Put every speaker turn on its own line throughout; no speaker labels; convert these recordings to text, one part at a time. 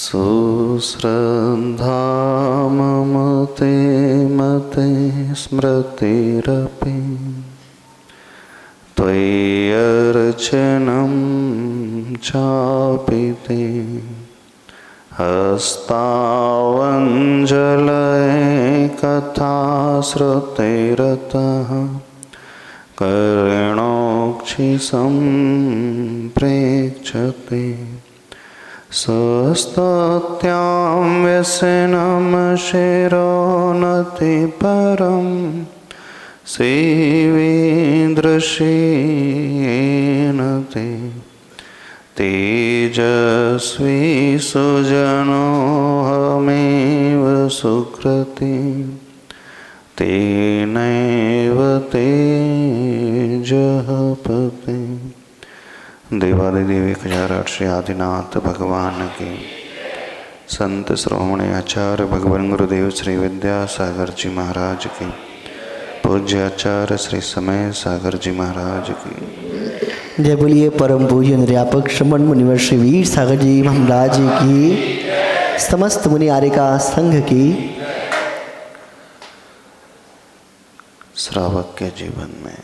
सुश्रद्धा मम ते मते स्मृतिरपि त्वय्यर्चनं चापि ते हस्तावञ्जलये कथा श्रुतिरतः कर्णोक्षि सम्प्रेक्षते सस्तत्यां व्यसनं शिरोनति परं सेवेन्द्रशेन ते तेजस्वी सुजनोऽहमेव सुकृति तेनैव तेजः पते। देवादिदेव 1008 श्री आदिनाथ भगवान की, संत श्रोमणी आचार्य भगवान गुरुदेव श्री विद्यासागर जी महाराज की, पूज्य आचार्य श्री समय सागर जी महाराज की
जय। बोलिए परम पूज्य निर्यापक श्रमण मुनिवर श्री वीर सागर जी महाराज की, समस्त मुनि आर्यिका संघ की।
श्रावक के जीवन में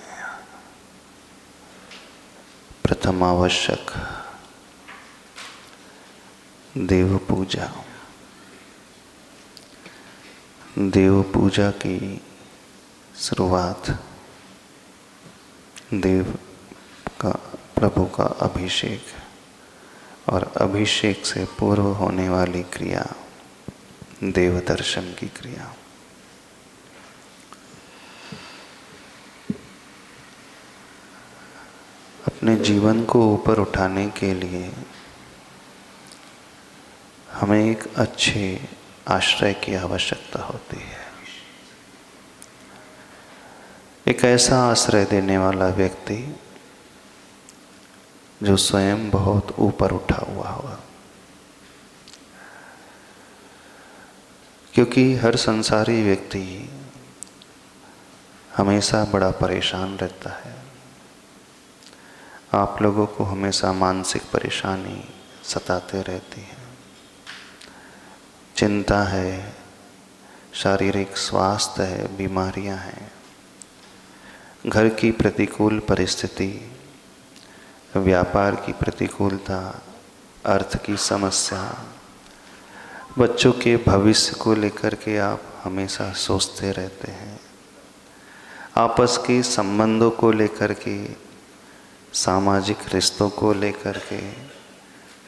प्रथम आवश्यक देव पूजा। देव पूजा की शुरुआत देव का प्रभु का अभिषेक और अभिषेक से पूर्व होने वाली क्रिया देव दर्शन की क्रिया। अपने जीवन को ऊपर उठाने के लिए हमें एक अच्छे आश्रय की आवश्यकता होती है। एक ऐसा आश्रय देने वाला व्यक्ति जो स्वयं बहुत ऊपर उठा हुआ होगा, क्योंकि हर संसारी व्यक्ति हमेशा बड़ा परेशान रहता है। आप लोगों को हमेशा मानसिक परेशानी सताते रहती है, चिंता है, शारीरिक स्वास्थ्य है, बीमारियां हैं, घर की प्रतिकूल परिस्थिति, व्यापार की प्रतिकूलता, अर्थ की समस्या, बच्चों के भविष्य को लेकर के आप हमेशा सोचते रहते हैं, आपस के संबंधों को लेकर के, सामाजिक रिश्तों को लेकर के,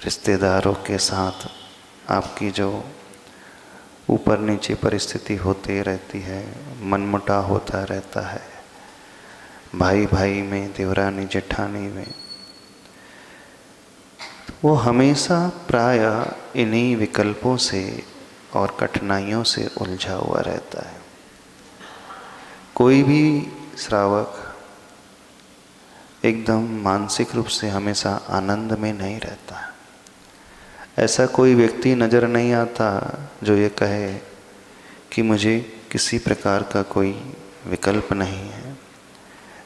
रिश्तेदारों के साथ आपकी जो ऊपर नीचे परिस्थिति होती रहती है, मनमुटाव होता रहता है, भाई भाई में, देवरानी जेठानी में, वो हमेशा प्रायः इन्हीं विकल्पों से और कठिनाइयों से उलझा हुआ रहता है। कोई भी श्रावक एकदम मानसिक रूप से हमेशा आनंद में नहीं रहता। ऐसा कोई व्यक्ति नज़र नहीं आता जो ये कहे कि मुझे किसी प्रकार का कोई विकल्प नहीं है,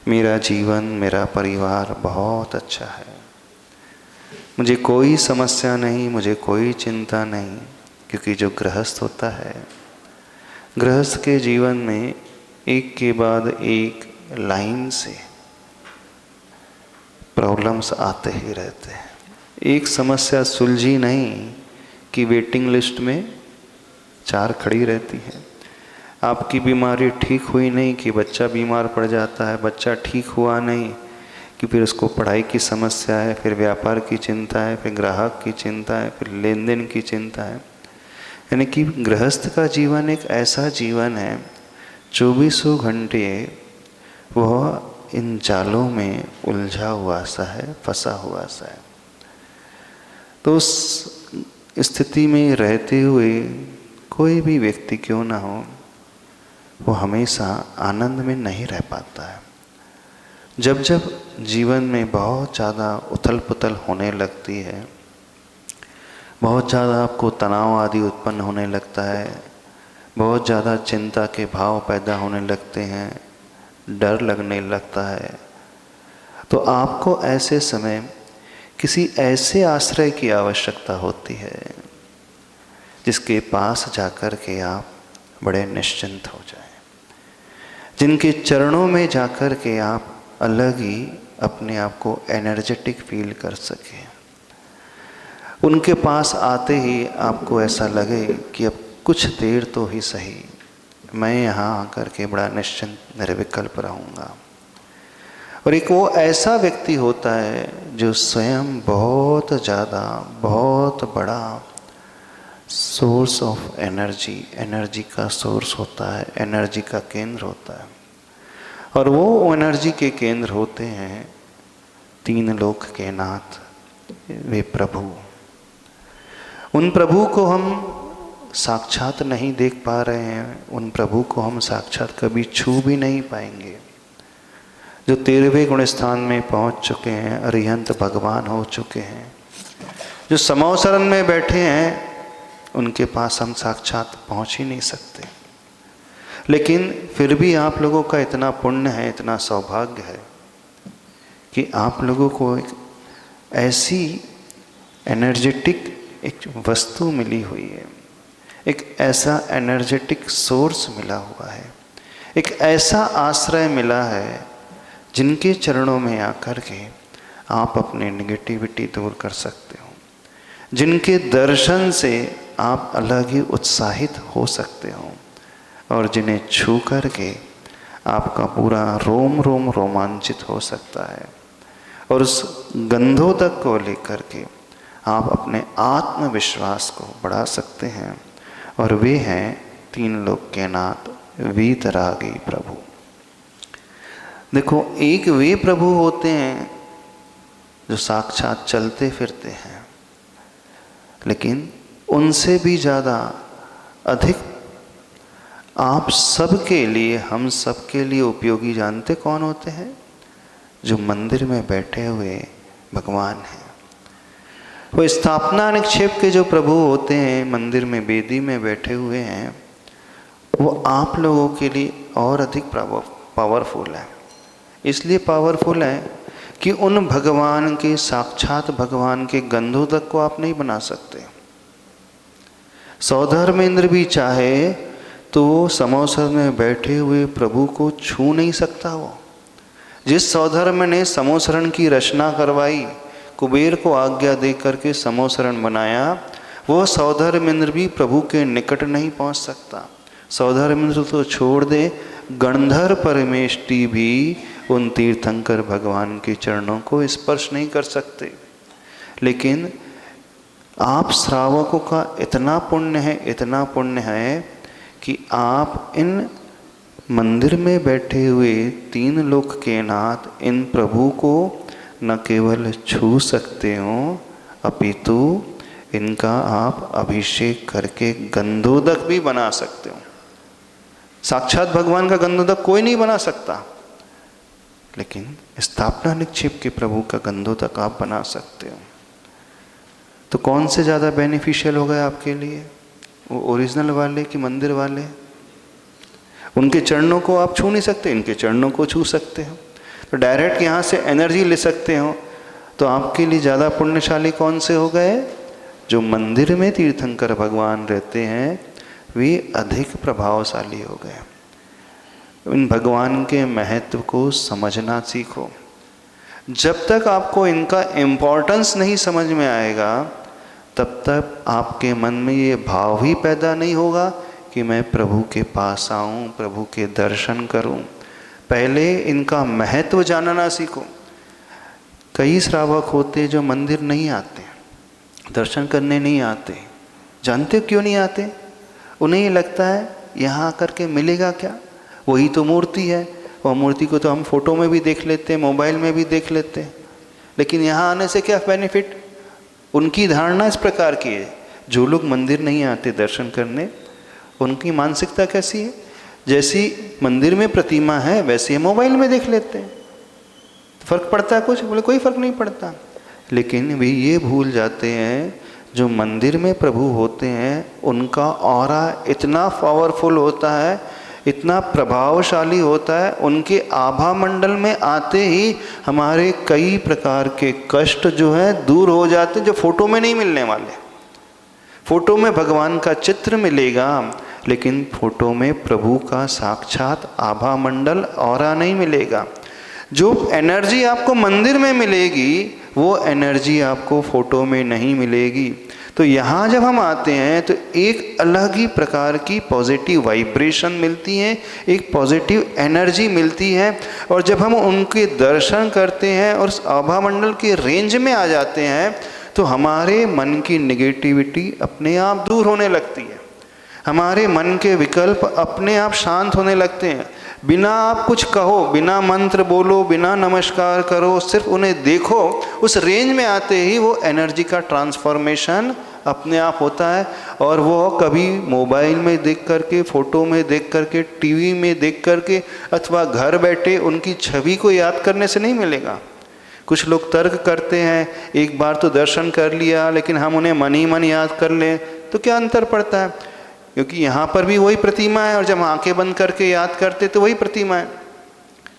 मेरा जीवन, मेरा परिवार बहुत अच्छा है, मुझे कोई समस्या नहीं, मुझे कोई चिंता नहीं। क्योंकि जो गृहस्थ होता है, गृहस्थ के जीवन में एक के बाद एक लाइन से प्रॉब्लम्स आते ही रहते हैं। एक समस्या सुलझी नहीं कि वेटिंग लिस्ट में 4 खड़ी रहती है। आपकी बीमारी ठीक हुई नहीं कि बच्चा बीमार पड़ जाता है, बच्चा ठीक हुआ नहीं कि फिर उसको पढ़ाई की समस्या है, फिर व्यापार की चिंता है, फिर ग्राहक की चिंता है, फिर लेन देन की चिंता है। यानी कि गृहस्थ का जीवन एक ऐसा जीवन है, 24 घंटे वह इन जालों में उलझा हुआ सा है, फंसा हुआ सा है। तो उस स्थिति में रहते हुए कोई भी व्यक्ति क्यों ना हो, वो हमेशा आनंद में नहीं रह पाता है। जब जब जीवन में बहुत ज़्यादा उथल पुथल होने लगती है, बहुत ज़्यादा आपको तनाव आदि उत्पन्न होने लगता है, बहुत ज़्यादा चिंता के भाव पैदा होने लगते हैं, डर लगने लगता है, तो आपको ऐसे समय किसी ऐसे आश्रय की आवश्यकता होती है जिसके पास जाकर के आप बड़े निश्चिंत हो जाएं, जिनके चरणों में जाकर के आप अलग ही अपने आप को एनर्जेटिक फील कर सकें। उनके पास आते ही आपको ऐसा लगे कि अब कुछ देर तो ही सही, मैं यहाँ आकर के बड़ा निश्चिंत निर्विकल्प रहूँगा। और एक वो ऐसा व्यक्ति होता है जो स्वयं बहुत ज़्यादा, बहुत बड़ा सोर्स ऑफ एनर्जी का सोर्स होता है, एनर्जी का केंद्र होता है। और वो एनर्जी के केंद्र होते हैं तीन लोक के नाथ, वे प्रभु। उन प्रभु को हम साक्षात नहीं देख पा रहे हैं, उन प्रभु को हम साक्षात कभी छू भी नहीं पाएंगे। जो 13वें गुण स्थान में पहुंच चुके हैं, अरिहंत भगवान हो चुके हैं, जो समौसरण में बैठे हैं, उनके पास हम साक्षात पहुंच ही नहीं सकते। लेकिन फिर भी आप लोगों का इतना पुण्य है, इतना सौभाग्य है कि आप लोगों को एक ऐसी एनर्जेटिक एक वस्तु मिली हुई है, एक ऐसा एनर्जेटिक सोर्स मिला हुआ है, एक ऐसा आश्रय मिला है जिनके चरणों में आकर के आप अपनी नेगेटिविटी दूर कर सकते हो, जिनके दर्शन से आप अलग ही उत्साहित हो सकते हो, और जिन्हें छू कर के आपका पूरा रोम रोम रोमांचित हो सकता है। और उस गंधोदक को लेकर के आप अपने आत्मविश्वास को बढ़ा सकते हैं। और वे हैं तीन लोक के नाथ, वीतरागी प्रभु। देखो, एक वे प्रभु होते हैं जो साक्षात चलते फिरते हैं, लेकिन उनसे भी ज़्यादा अधिक आप सबके लिए, हम सबके लिए उपयोगी जानते कौन होते हैं? जो मंदिर में बैठे हुए भगवान हैं। वो स्थापना निक्षेप के जो प्रभु होते हैं, मंदिर में वेदी में बैठे हुए हैं, वो आप लोगों के लिए और अधिक पावरफुल है। इसलिए पावरफुल है कि उन भगवान के, साक्षात भगवान के गंधोदक को आप नहीं बना सकते। सौधर्मेंद्र भी चाहे तो समौसर में बैठे हुए प्रभु को छू नहीं सकता। वो जिस सौधर्म ने समोसरण की रचना करवाई, कुबेर को आज्ञा दे करके समोसरण बनाया, वो सौधर्मेंद्र भी प्रभु के निकट नहीं पहुंच सकता। सौधर्मेंद्र तो छोड़ दे, गणधर परमेष्टि भी उन तीर्थंकर भगवान के चरणों को स्पर्श नहीं कर सकते। लेकिन आप श्रावकों का इतना पुण्य है, इतना पुण्य है कि आप इन मंदिर में बैठे हुए तीन लोक के नाथ, इन प्रभु को न केवल छू सकते हो, अपितु इनका आप अभिषेक करके गंधोदक भी बना सकते हो। साक्षात भगवान का गंधोदक कोई नहीं बना सकता, लेकिन स्थापना निक्षेप के प्रभु का गंधोदक आप बना सकते हो। तो कौन से ज़्यादा बेनिफिशियल हो गए आपके लिए, वो ओरिजिनल वाले कि मंदिर वाले? उनके चरणों को आप छू नहीं सकते, इनके चरणों को छू सकते हो, तो डायरेक्ट यहाँ से एनर्जी ले सकते हो। तो आपके लिए ज़्यादा पुण्यशाली कौन से हो गए? जो मंदिर में तीर्थंकर भगवान रहते हैं, वे अधिक प्रभावशाली हो गए। इन भगवान के महत्व को समझना सीखो। जब तक आपको इनका इम्पोर्टेंस नहीं समझ में आएगा, तब तक आपके मन में ये भाव ही पैदा नहीं होगा कि मैं प्रभु के पास आऊँ, प्रभु के दर्शन करूँ। पहले इनका महत्व जानना सीखो। कई श्रावक होते जो मंदिर नहीं आते, दर्शन करने नहीं आते। जानते हो क्यों नहीं आते? उन्हें ये लगता है यहाँ आकर के मिलेगा क्या, वही तो मूर्ति है, वह मूर्ति को तो हम फोटो में भी देख लेते हैं, मोबाइल में भी देख लेते हैं, लेकिन यहाँ आने से क्या बेनिफिट? उनकी धारणा इस प्रकार की है। जो लोग मंदिर नहीं आते दर्शन करने, उनकी मानसिकता कैसी है? जैसी मंदिर में प्रतिमा है वैसे मोबाइल में देख लेते हैं। फर्क पड़ता है कुछ? बोले कोई फर्क नहीं पड़ता। लेकिन वे ये भूल जाते हैं जो मंदिर में प्रभु होते हैं, उनका ऑरा इतना पावरफुल होता है, इतना प्रभावशाली होता है, उनके आभा मंडल में आते ही हमारे कई प्रकार के कष्ट जो हैं दूर हो जाते हैं, जो फोटो में नहीं मिलने वाले। फोटो में भगवान का चित्र मिलेगा, लेकिन फोटो में प्रभु का साक्षात आभा मंडल ऑरा नहीं मिलेगा। जो एनर्जी आपको मंदिर में मिलेगी वो एनर्जी आपको फोटो में नहीं मिलेगी। तो यहाँ जब हम आते हैं तो एक अलग ही प्रकार की पॉजिटिव वाइब्रेशन मिलती है, एक पॉजिटिव एनर्जी मिलती है। और जब हम उनके दर्शन करते हैं और आभा मंडल के रेंज में आ जाते हैं तो हमारे मन की नेगेटिविटी अपने आप दूर होने लगती है, हमारे मन के विकल्प अपने आप शांत होने लगते हैं। बिना आप कुछ कहो, बिना मंत्र बोलो, बिना नमस्कार करो, सिर्फ उन्हें देखो, उस रेंज में आते ही वो एनर्जी का ट्रांसफॉर्मेशन अपने आप होता है। और वो कभी मोबाइल में देख करके, फ़ोटो में देख करके, टीवी में देख करके अथवा घर बैठे उनकी छवि को याद करने से नहीं मिलेगा। कुछ लोग तर्क करते हैं, एक बार तो दर्शन कर लिया लेकिन हम उन्हें मन ही मन याद कर लें तो क्या अंतर पड़ता है, क्योंकि यहाँ पर भी वही प्रतिमा है और जब आंखें बंद करके याद करते तो वही प्रतिमा है,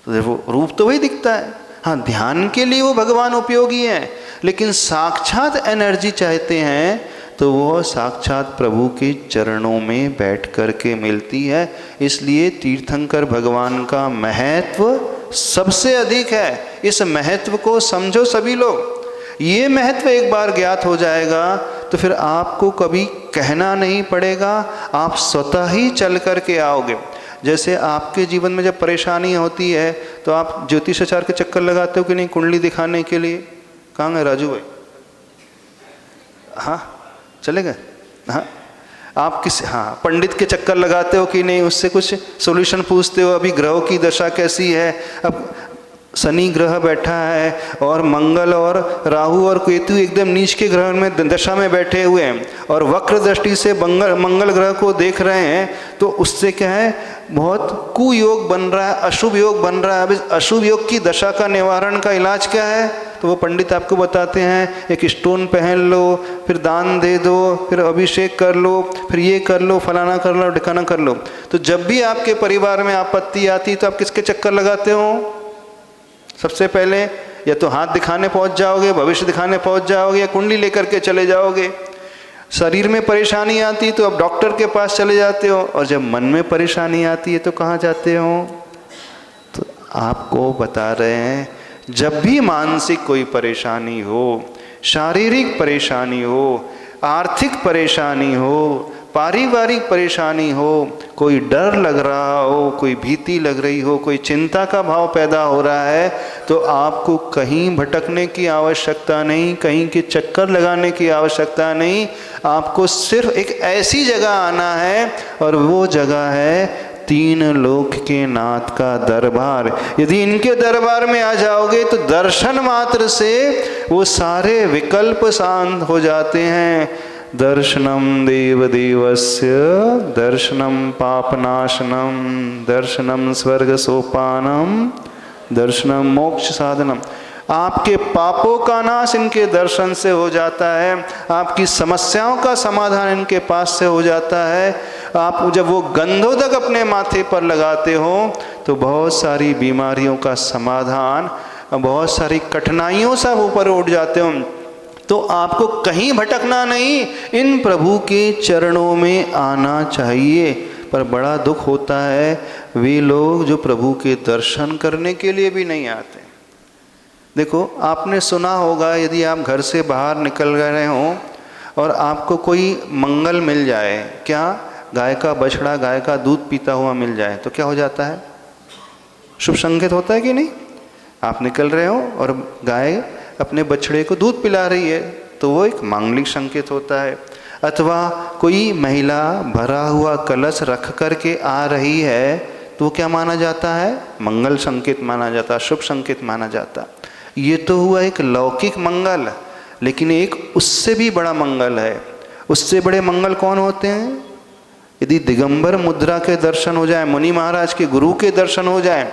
तो वो रूप तो वही दिखता है। हाँ, ध्यान के लिए वो भगवान उपयोगी हैं, लेकिन साक्षात एनर्जी चाहते हैं तो वो साक्षात प्रभु के चरणों में बैठ करके मिलती है। इसलिए तीर्थंकर भगवान का महत्व सबसे अधिक है। इस महत्व को समझो सभी लोग। ये महत्व एक बार ज्ञात हो जाएगा तो फिर आपको कभी कहना नहीं पड़ेगा, आप स्वतः ही चल कर के आओगे। जैसे आपके जीवन में जब परेशानी होती है तो आप ज्योतिषाचार्य के चक्कर लगाते हो कि नहीं, कुंडली दिखाने के लिए? कहाँ गए राजू भाई? हाँ, चले गए। हाँ, आप पंडित के चक्कर लगाते हो कि नहीं, उससे कुछ सॉल्यूशन पूछते हो, अभी ग्रहों की दशा कैसी है, अब शनि ग्रह बैठा है और मंगल और राहु और केतु एकदम नीच के ग्रह में दशा में बैठे हुए हैं और वक्र दृष्टि से मंगल ग्रह को देख रहे हैं, तो उससे क्या है, बहुत कुयोग बन रहा है, अशुभ योग बन रहा है। अब इस अशुभ योग की दशा का निवारण का इलाज क्या है? तो वो पंडित आपको बताते हैं, एक स्टोन पहन लो, फिर दान दे दो, फिर अभिषेक कर लो, फिर ये कर लो, फलाना कर लो, ढिकाना कर लो। तो जब भी आपके परिवार में आपत्ति आती तो आप किसके चक्कर लगाते हो? सबसे पहले या तो हाथ दिखाने पहुंच जाओगे, भविष्य दिखाने पहुंच जाओगे, या कुंडली लेकर के चले जाओगे। शरीर में परेशानी आती तो अब डॉक्टर के पास चले जाते हो, और जब मन में परेशानी आती है तो कहाँ जाते हो? तो आपको बता रहे हैं, जब भी मानसिक कोई परेशानी हो, शारीरिक परेशानी हो, आर्थिक परेशानी हो, पारिवारिक परेशानी हो, कोई डर लग रहा हो, कोई भीति लग रही हो, कोई चिंता का भाव पैदा हो रहा है, तो आपको कहीं भटकने की आवश्यकता नहीं, कहीं के चक्कर लगाने की आवश्यकता नहीं। आपको सिर्फ एक ऐसी जगह आना है और वो जगह है तीन लोक के नाथ का दरबार। यदि इनके दरबार में आ जाओगे तो दर्शन मात्र से वो सारे विकल्प शांत हो जाते हैं। दर्शनम देवदेवस्य दर्शनम पापनाशनम दर्शनम स्वर्ग सोपानम दर्शनम मोक्ष साधनम। आपके पापों का नाश इनके दर्शन से हो जाता है, आपकी समस्याओं का समाधान इनके पास से हो जाता है। आप जब वो गंधोदक अपने माथे पर लगाते हो तो बहुत सारी बीमारियों का समाधान, बहुत सारी कठिनाइयों से ऊपर उठ जाते हो। तो आपको कहीं भटकना नहीं, इन प्रभु के चरणों में आना चाहिए। पर बड़ा दुख होता है वे लोग जो प्रभु के दर्शन करने के लिए भी नहीं आते। देखो, आपने सुना होगा, यदि आप घर से बाहर निकल गए हों और आपको कोई मंगल मिल जाए, क्या गाय का बछड़ा गाय का दूध पीता हुआ मिल जाए तो क्या हो जाता है? शुभ संकेत होता है कि नहीं? आप निकल रहे हो और गाय अपने बछड़े को दूध पिला रही है तो वो एक मांगलिक संकेत होता है। अथवा कोई महिला भरा हुआ कलश रख करके आ रही है तो क्या माना जाता है? मंगल संकेत माना जाता है, शुभ संकेत माना जाता। ये तो हुआ एक लौकिक मंगल, लेकिन एक उससे भी बड़ा मंगल है। उससे बड़े मंगल कौन होते हैं? यदि दिगंबर मुद्रा के दर्शन हो जाए, मुनि महाराज के गुरु के दर्शन हो जाए,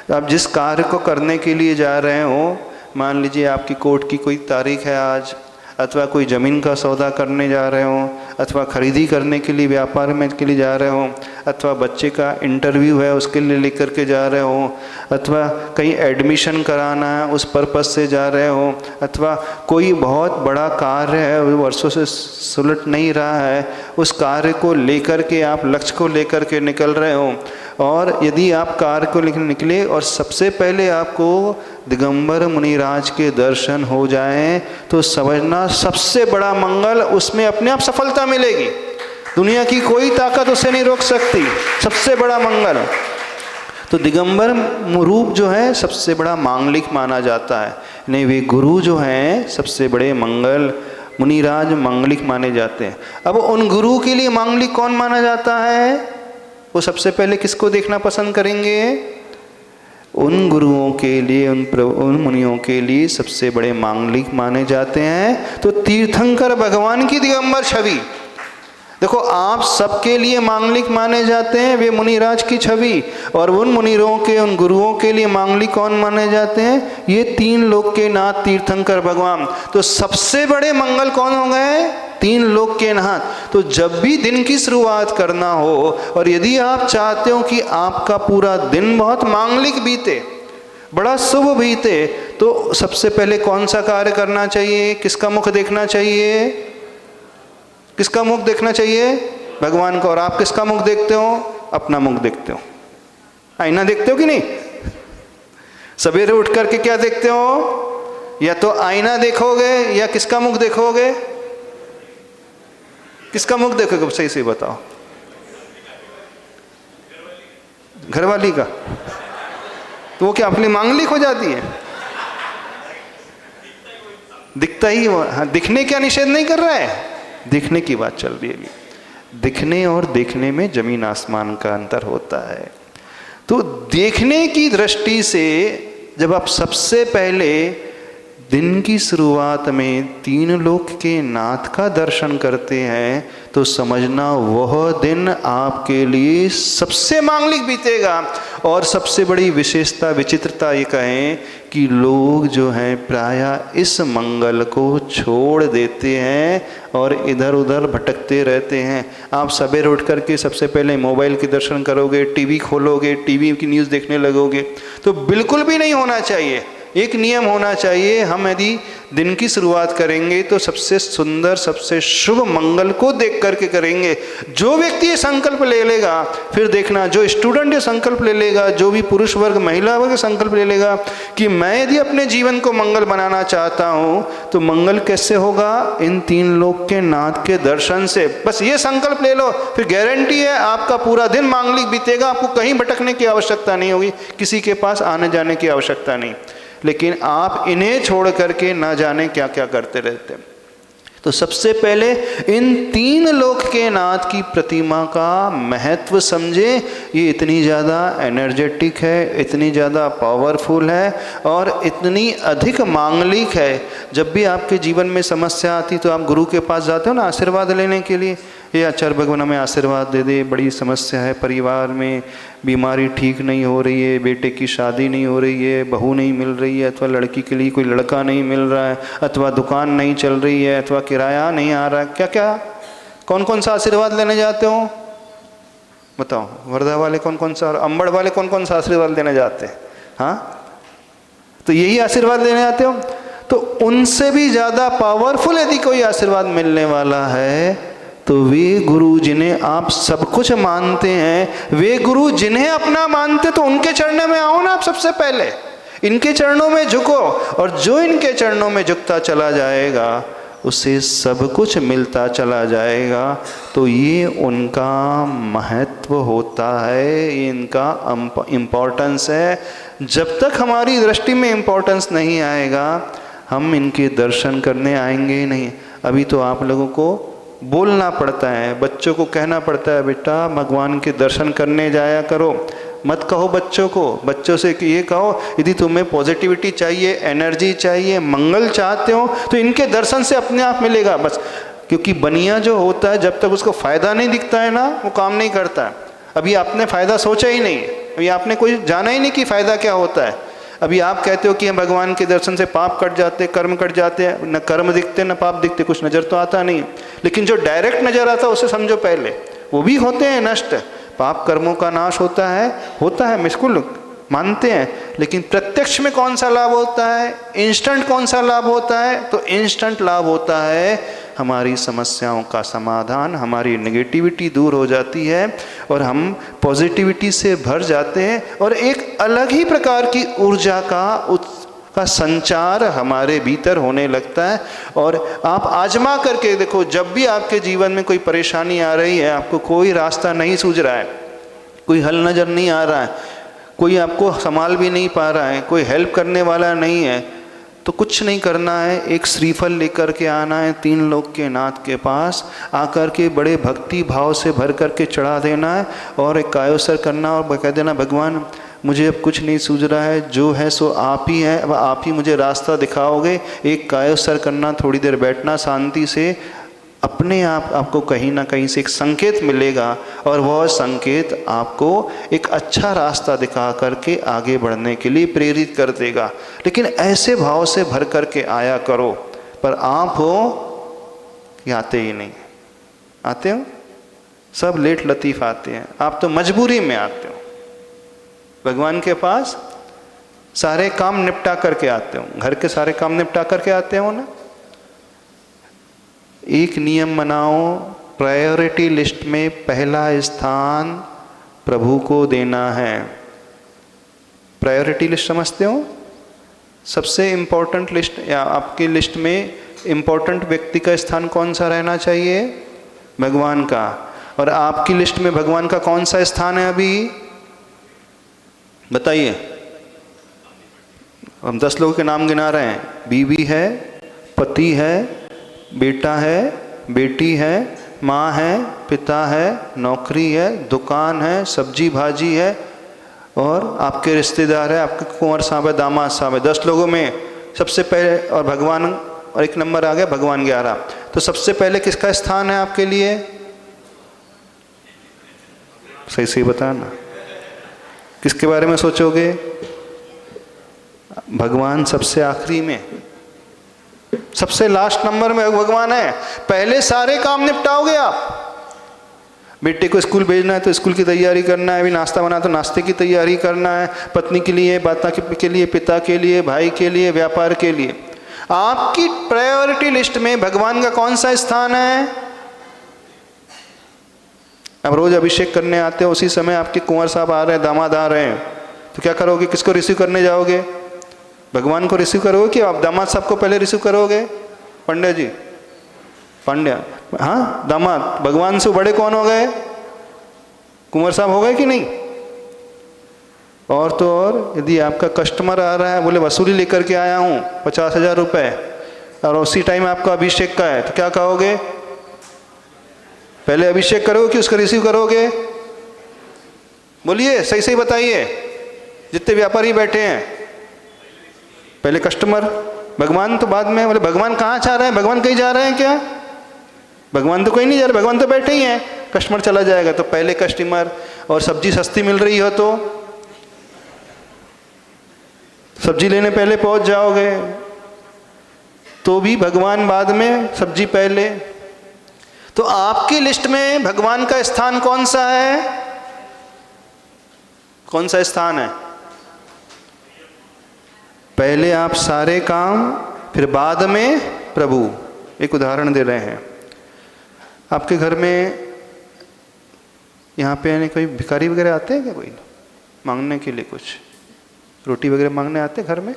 तो आप जिस कार्य को करने के लिए जा रहे हो, मान लीजिए आपकी कोर्ट की कोई तारीख है आज, अथवा कोई ज़मीन का सौदा करने जा रहे हो, अथवा खरीदी करने के लिए व्यापार में के लिए जा रहे हो, अथवा बच्चे का इंटरव्यू है उसके लिए लेकर के जा रहे हो, अथवा कहीं एडमिशन कराना है उस पर्पस से जा रहे हो, अथवा कोई बहुत बड़ा कार्य है वर्षों से सुलझ नहीं रहा है, उस कार्य को लेकर के आप लक्ष्य को लेकर के निकल रहे हो। और यदि आप कार्य को लेकर निकले और सबसे पहले आपको दिगंबर मुनिराज के दर्शन हो जाएं तो समझना सबसे बड़ा मंगल, उसमें अपने आप सफलता मिलेगी। दुनिया की कोई ताकत उसे नहीं रोक सकती, सबसे बड़ा मंगल। तो दिगंबर रूप जो है सबसे बड़ा मांगलिक माना जाता है। नहीं, वे गुरु जो हैं सबसे बड़े मंगल मुनिराज मांगलिक माने जाते हैं। अब उन गुरु के लिए मांगलिक कौन माना जाता है? वो सबसे पहले किसको देखना पसंद करेंगे? उन गुरुओं के लिए, उन मुनियों के लिए सबसे बड़े मांगलिक माने जाते हैं। तो तीर्थंकर भगवान की दिगंबर छवि देखो, आप सबके लिए मांगलिक माने जाते हैं वे मुनिराज की छवि, और उन मुनिरों के, उन गुरुओं के लिए मांगलिक कौन माने जाते हैं? ये तीन लोक के नाथ तीर्थंकर भगवान। तो सबसे बड़े मंगल कौन हो गए? तीन लोक के नाथ। तो जब भी दिन की शुरुआत करना हो और यदि आप चाहते हो कि आपका पूरा दिन बहुत मांगलिक बीते, बड़ा शुभ बीते, तो सबसे पहले कौन सा कार्य करना चाहिए? किसका मुख देखना चाहिए? किसका मुख देखना चाहिए? भगवान का। और आप किसका मुख देखते हो? अपना मुख देखते हो। आईना देखते हो कि नहीं? सवेरे उठ करके क्या देखते हो? या तो आईना देखोगे या किसका मुख देखोगे? किसका मुख देखोगे? सही से बताओ। घरवाली का। तो वो क्या अपनी मांगलिक हो जाती है? दिखता ही, हाँ, दिखने क्या निषेध नहीं कर रहा है, दिखने की बात चल रही है अभी। दिखने और देखने में जमीन आसमान का अंतर होता है। तो देखने की दृष्टि से जब आप सबसे पहले दिन की शुरुआत में तीन लोक के नाथ का दर्शन करते हैं तो समझना वह दिन आपके लिए सबसे मांगलिक बीतेगा। और सबसे बड़ी विशेषता, विचित्रता ये कहें कि लोग जो हैं प्रायः इस मंगल को छोड़ देते हैं और इधर उधर भटकते रहते हैं। आप सवेरे उठ करके सबसे पहले मोबाइल के दर्शन करोगे, टीवी खोलोगे, टीवी की न्यूज़ देखने लगोगे, तो बिल्कुल भी नहीं होना चाहिए। एक नियम होना चाहिए, हम यदि दिन की शुरुआत करेंगे तो सबसे सुंदर, सबसे शुभ मंगल को देख करके करेंगे। जो व्यक्ति ये संकल्प ले लेगा, फिर देखना, जो स्टूडेंट ये संकल्प ले लेगा, जो भी पुरुष वर्ग महिला वर्ग संकल्प ले लेगा कि मैं यदि अपने जीवन को मंगल बनाना चाहता हूँ तो मंगल कैसे होगा? इन तीन लोक के नाथ के दर्शन से। बस ये संकल्प ले लो, फिर गारंटी है आपका पूरा दिन मांगलिक बीतेगा। आपको कहीं भटकने की आवश्यकता नहीं होगी, किसी के पास आने जाने की आवश्यकता नहीं। लेकिन आप इन्हें छोड़ करके ना जाने क्या क्या करते रहते हैं। तो सबसे पहले इन तीन लोक के नाथ की प्रतिमा का महत्व समझे। ये इतनी ज़्यादा एनर्जेटिक है, इतनी ज़्यादा पावरफुल है और इतनी अधिक मांगलिक है। जब भी आपके जीवन में समस्या आती तो आप गुरु के पास जाते हो ना आशीर्वाद लेने के लिए, ये आचार्य भगवान हमें आशीर्वाद दे दे, बड़ी समस्या है परिवार में, बीमारी ठीक नहीं हो रही है, बेटे की शादी नहीं हो रही है, बहू नहीं मिल रही है, अथवा लड़की के लिए कोई लड़का नहीं मिल रहा है, अथवा दुकान नहीं चल रही है, अथवा किराया नहीं आ रहा है। क्या क्या कौन कौन सा आशीर्वाद लेने जाते हो? बताओ। वर्धा वाले कौन कौन सा, और अंबड़ वाले कौन कौन सा आशीर्वाद लेने जाते हैं? हाँ, तो यही आशीर्वाद लेने जाते हो। तो उनसे भी ज़्यादा पावरफुल यदि कोई आशीर्वाद मिलने वाला है तो वे गुरु जिन्हें आप सब कुछ मानते हैं, वे गुरु जिन्हें अपना मानते, तो उनके चरणों में आओ ना आप सबसे पहले, इनके चरणों में झुको। और जो इनके चरणों में झुकता चला जाएगा उसे सब कुछ मिलता चला जाएगा। तो ये उनका महत्व होता है, ये इनका इम्पोर्टेंस है। जब तक हमारी दृष्टि में इम्पोर्टेंस नहीं आएगा हम इनके दर्शन करने आएंगे ही नहीं। अभी तो आप लोगों को बोलना पड़ता है, बच्चों को कहना पड़ता है, बेटा भगवान के दर्शन करने जाया करो। मत कहो बच्चों को, बच्चों से कि ये कहो यदि तुम्हें पॉजिटिविटी चाहिए, एनर्जी चाहिए, मंगल चाहते हो तो इनके दर्शन से अपने आप मिलेगा बस। क्योंकि बनिया जो होता है जब तक उसको फ़ायदा नहीं दिखता है ना, वो काम नहीं करता है। अभी आपने फ़ायदा सोचा ही नहीं, अभी आपने कोई जाना ही नहीं कि फ़ायदा क्या होता है। अभी आप कहते हो कि हम भगवान के दर्शन से पाप कट जाते, कर्म कट जाते हैं, न कर्म दिखते न पाप दिखते, कुछ नज़र तो आता नहीं, लेकिन जो डायरेक्ट नज़र आता है उसे समझो पहले, वो भी होते हैं नष्ट, पाप कर्मों का नाश होता है, बिल्कुल मानते हैं, लेकिन प्रत्यक्ष में कौन सा लाभ होता है, इंस्टेंट कौन सा लाभ होता है? तो इंस्टेंट लाभ होता है हमारी समस्याओं का समाधान, हमारी नेगेटिविटी दूर हो जाती है और हम पॉजिटिविटी से भर जाते हैं और एक अलग ही प्रकार की ऊर्जा का संचार हमारे भीतर होने लगता है। और आप आजमा करके देखो, जब भी आपके जीवन में कोई परेशानी आ रही है, आपको कोई रास्ता नहीं सूझ रहा है, कोई हल नज़र नहीं आ रहा है, कोई आपको संभाल भी नहीं पा रहा है, कोई हेल्प करने वाला नहीं है, तो कुछ नहीं करना है, एक श्रीफल लेकर के आना है 3 लोक के नाथ के पास, आकर के बड़े भक्ति भाव से भर करके चढ़ा देना है और एक कायोसर करना और कह देना, भगवान मुझे अब कुछ नहीं सूझ रहा है, जो है सो आप ही हैं, अब आप ही मुझे रास्ता दिखाओगे। एक कायोसर करना, थोड़ी देर बैठना शांति से, अपने आप आपको कहीं ना कहीं से एक संकेत मिलेगा और वह संकेत आपको एक अच्छा रास्ता दिखा करके आगे बढ़ने के लिए प्रेरित कर देगा। लेकिन ऐसे भाव से भर करके आया करो। पर आप हो कि आते ही नहीं? आते हो? सब लेट लतीफ़ आते हैं, आप तो मजबूरी में आते हो भगवान के पास, सारे काम निपटा करके आते हो, घर के सारे काम निपटा करके आते हो ना। एक नियम बनाओ, प्रायोरिटी लिस्ट में पहला स्थान प्रभु को देना है। प्रायोरिटी लिस्ट समझते हो? सबसे इम्पोर्टेंट लिस्ट, या आपकी लिस्ट में इम्पोर्टेंट व्यक्ति का स्थान कौन सा रहना चाहिए? भगवान का। और आपकी लिस्ट में भगवान का कौन सा स्थान है अभी? बताइए। हम 10 लोगों के नाम गिना रहे हैं, बीवी है, पति है, बेटा है, बेटी है, माँ है, पिता है, नौकरी है, दुकान है, सब्जी भाजी है और आपके रिश्तेदार है, आपके कुंवर साहब है, दामाद साहब है। 10 लोगों में सबसे पहले, और भगवान, और एक नंबर आ गया भगवान 11। तो सबसे पहले किसका स्थान है आपके लिए? सही सही बताना, किसके बारे में सोचोगे? भगवान सबसे आखिरी में, सबसे लास्ट नंबर में भगवान है। पहले सारे काम निपटाओगे आप। बेटे को स्कूल भेजना है तो स्कूल की तैयारी करना है, अभी नाश्ता बना तो नाश्ते की तैयारी करना है, पत्नी के लिए, माता के लिए, पिता के लिए, भाई के लिए, व्यापार के लिए। आपकी प्रायोरिटी लिस्ट में भगवान का कौन सा स्थान है? अब रोज अभिषेक करने आते हो, उसी समय आपके कुंवर साहब आ रहे हैं, दामाद आ रहे हैं, तो क्या करोगे? किसको रिसीव करने जाओगे? भगवान को रिसीव करोगे कि आप दामाद साहब को पहले रिसीव करोगे? पंड्या जी, पांड्या, हाँ दामाद, भगवान से बड़े कौन हो गए? कुंवर साहब हो गए कि नहीं? और तो और, यदि आपका कस्टमर आ रहा है, बोले वसूली लेकर के आया हूँ 50,000 रुपये, और उसी टाइम आपका अभिषेक का है, तो क्या कहोगे? पहले अभिषेक करोगे कि उसको रिसीव करोगे? बोलिए, सही सही बताइए, जितने व्यापारी बैठे हैं। पहले कस्टमर, भगवान तो बाद में। बोले भगवान कहाँ जा रहे हैं? भगवान कहीं जा रहे हैं क्या? भगवान तो कहीं नहीं जा रहे, भगवान तो बैठे ही हैं, कस्टमर चला जाएगा। तो पहले कस्टमर, और सब्जी सस्ती मिल रही हो तो सब्जी लेने पहले पहुंच जाओगे, तो भी भगवान बाद में, सब्जी पहले। तो आपकी लिस्ट में भगवान का स्थान कौन सा है? कौन सा स्थान है? पहले आप सारे काम, फिर बाद में प्रभु। एक उदाहरण दे रहे हैं, आपके घर में यहाँ पे यानी कोई भिखारी वगैरह आते हैं क्या? कोई मांगने के लिए, कुछ रोटी वगैरह मांगने आते हैं घर में?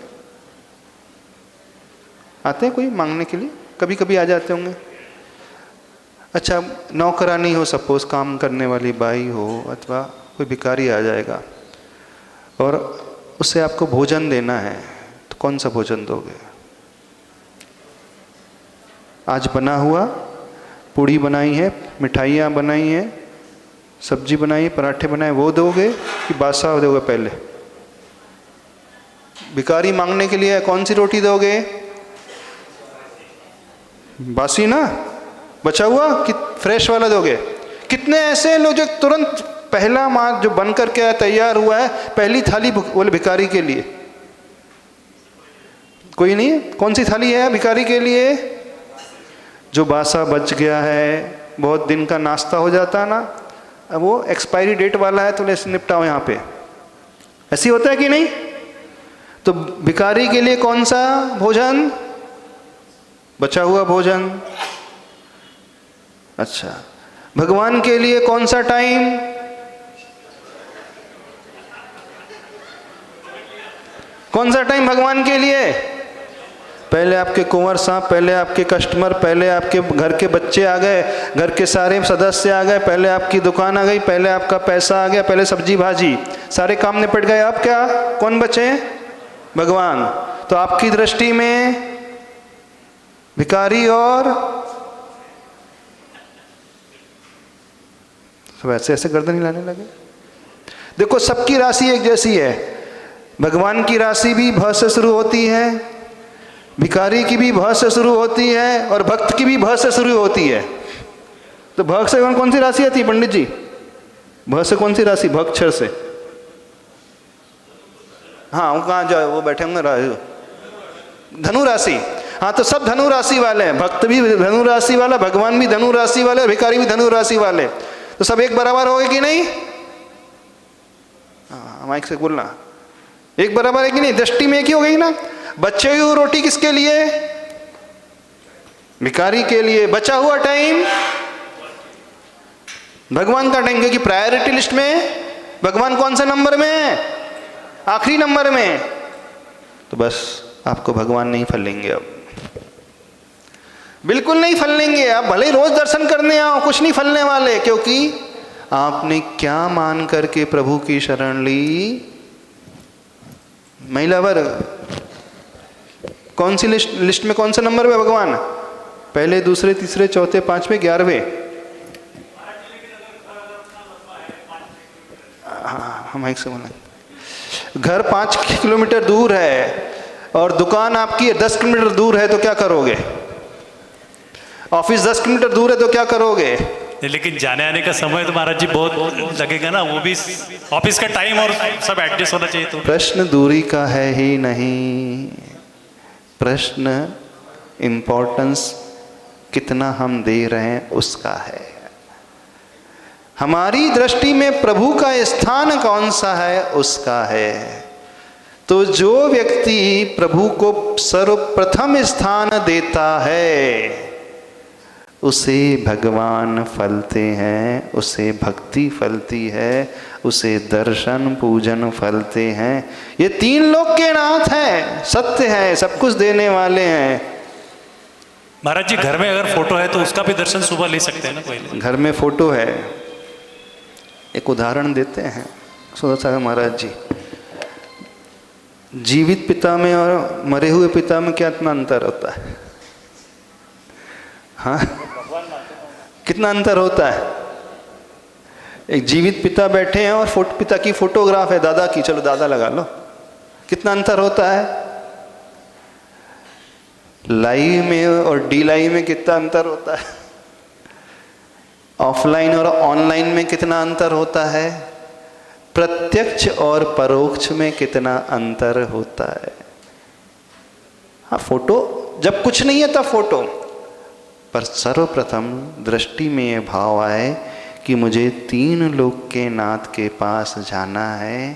आते हैं कोई मांगने के लिए? कभी कभी आ जाते होंगे। अच्छा, नौकरानी हो, सपोज काम करने वाली बाई हो, अथवा कोई भिखारी आ जाएगा और उसे आपको भोजन देना है, तो कौन सा भोजन दोगे? आज बना हुआ, पूड़ी बनाई है, मिठाइयाँ बनाई हैं, सब्जी बनाई, पराठे बनाए, वो दोगे कि बासा दोगे? पहले भिखारी मांगने के लिए कौन सी रोटी दोगे? बासी ना, बचा हुआ कि फ्रेश वाला दोगे? कितने ऐसे लोग जो तुरंत पहला माल जो बन करके तैयार हुआ है, पहली थाली बोले भिखारी के लिए, कोई नहीं है? कौन सी थाली है भिखारी के लिए? जो बासा बच गया है, बहुत दिन का नाश्ता हो जाता है ना, अब वो एक्सपायरी डेट वाला है तो ले निपटाओ यहाँ पे, ऐसी होता है कि नहीं? तो भिखारी के लिए कौन सा भोजन? बचा हुआ भोजन। अच्छा, भगवान के लिए कौन सा टाइम? कौन सा टाइम भगवान के लिए? पहले आपके कुंवर साहब, पहले आपके कस्टमर, पहले आपके घर के बच्चे आ गए, घर के सारे सदस्य आ गए, पहले आपकी दुकान आ गई, पहले आपका पैसा आ गया, पहले सब्जी भाजी, सारे काम निपट गए। अब क्या, कौन बचे? भगवान। तो आपकी दृष्टि में भिखारी और सब ऐसे ऐसे गर्दन हिलाने लगे। देखो, सबकी राशि एक जैसी है। भगवान की राशि भी भ से शुरू होती है, भिखारी की भी भ से शुरू होती है, और भक्त की भी भ से शुरू होती है। तो भ से कौन सी राशि आती है पंडित जी? भ से कौन सी राशि? भक्षर से। हाँ, वो कहाँ जाए, वो बैठे होंगे, धनु राशि। हाँ, तो सब धनु राशि वाले हैं, भक्त भी धनु राशि वाला, भगवान भी धनु राशि वाले, भिखारी भी धनु राशि वाले। तो सब एक बराबर हो गए कि नहीं? हाँ, माइक से बोलना, एक बराबर है कि नहीं? दृष्टि में एक ही हो गई ना। बचे हुई रोटी किसके लिए? भिखारी के लिए। बचा हुआ टाइम भगवान का टाइम, क्योंकि प्रायोरिटी लिस्ट में भगवान कौन से नंबर में है? आखिरी नंबर में। तो बस आपको भगवान नहीं फलेंगे, अब बिल्कुल नहीं फलेंगे। आप भले ही रोज दर्शन करने आओ, कुछ नहीं फलने वाले, क्योंकि आपने क्या मान करके प्रभु की शरण ली? महिला वर्ग कौन सी लिस्ट में कौन से नंबर पे भगवान? पहले, दूसरे, तीसरे, चौथे, पांचवें, 11वें? हाँ, हम एक से बोलें। घर 5 किलोमीटर दूर है और दुकान आपकी 10 किलोमीटर दूर है, तो क्या करोगे? ऑफिस 10 किलोमीटर दूर है तो क्या करोगे?
लेकिन जाने आने का समय तो महाराज जी बहुत लगेगा ना, वो भी ऑफिस का टाइम और सब एडजस्ट होना चाहिए। तो
प्रश्न दूरी का है ही नहीं, प्रश्न इम्पोर्टेंस कितना हम दे रहे हैं उसका है। हमारी दृष्टि में प्रभु का स्थान कौन सा है उसका है। तो जो व्यक्ति प्रभु को सर्वप्रथम स्थान देता है उसे भगवान फलते हैं, उसे भक्ति फलती है, उसे दर्शन पूजन फलते हैं। ये 3 लोक के नाथ हैं, सत्य है, सब कुछ देने वाले हैं।
महाराज जी, घर में अगर फोटो है तो उसका भी दर्शन सुबह ले सकते हैं ना पहले?
घर में फोटो है, एक उदाहरण देते हैं सुधा सागर महाराज जी। जीवित पिता में और मरे हुए पिता में क्या इतना अंतर होता है? हाँ, कितना अंतर होता है? एक जीवित पिता बैठे हैं और पिता की फोटोग्राफ है, दादा की, चलो दादा लगा लो, कितना अंतर होता है? लाइव में और डी लाइव में कितना अंतर होता है? ऑफलाइन और ऑनलाइन में कितना अंतर होता है? प्रत्यक्ष और परोक्ष में कितना अंतर होता है? हाँ, फोटो जब कुछ नहीं है तब फोटो, पर सर्वप्रथम दृष्टि में ये भाव आए कि मुझे 3 लोक के नाथ के पास जाना है,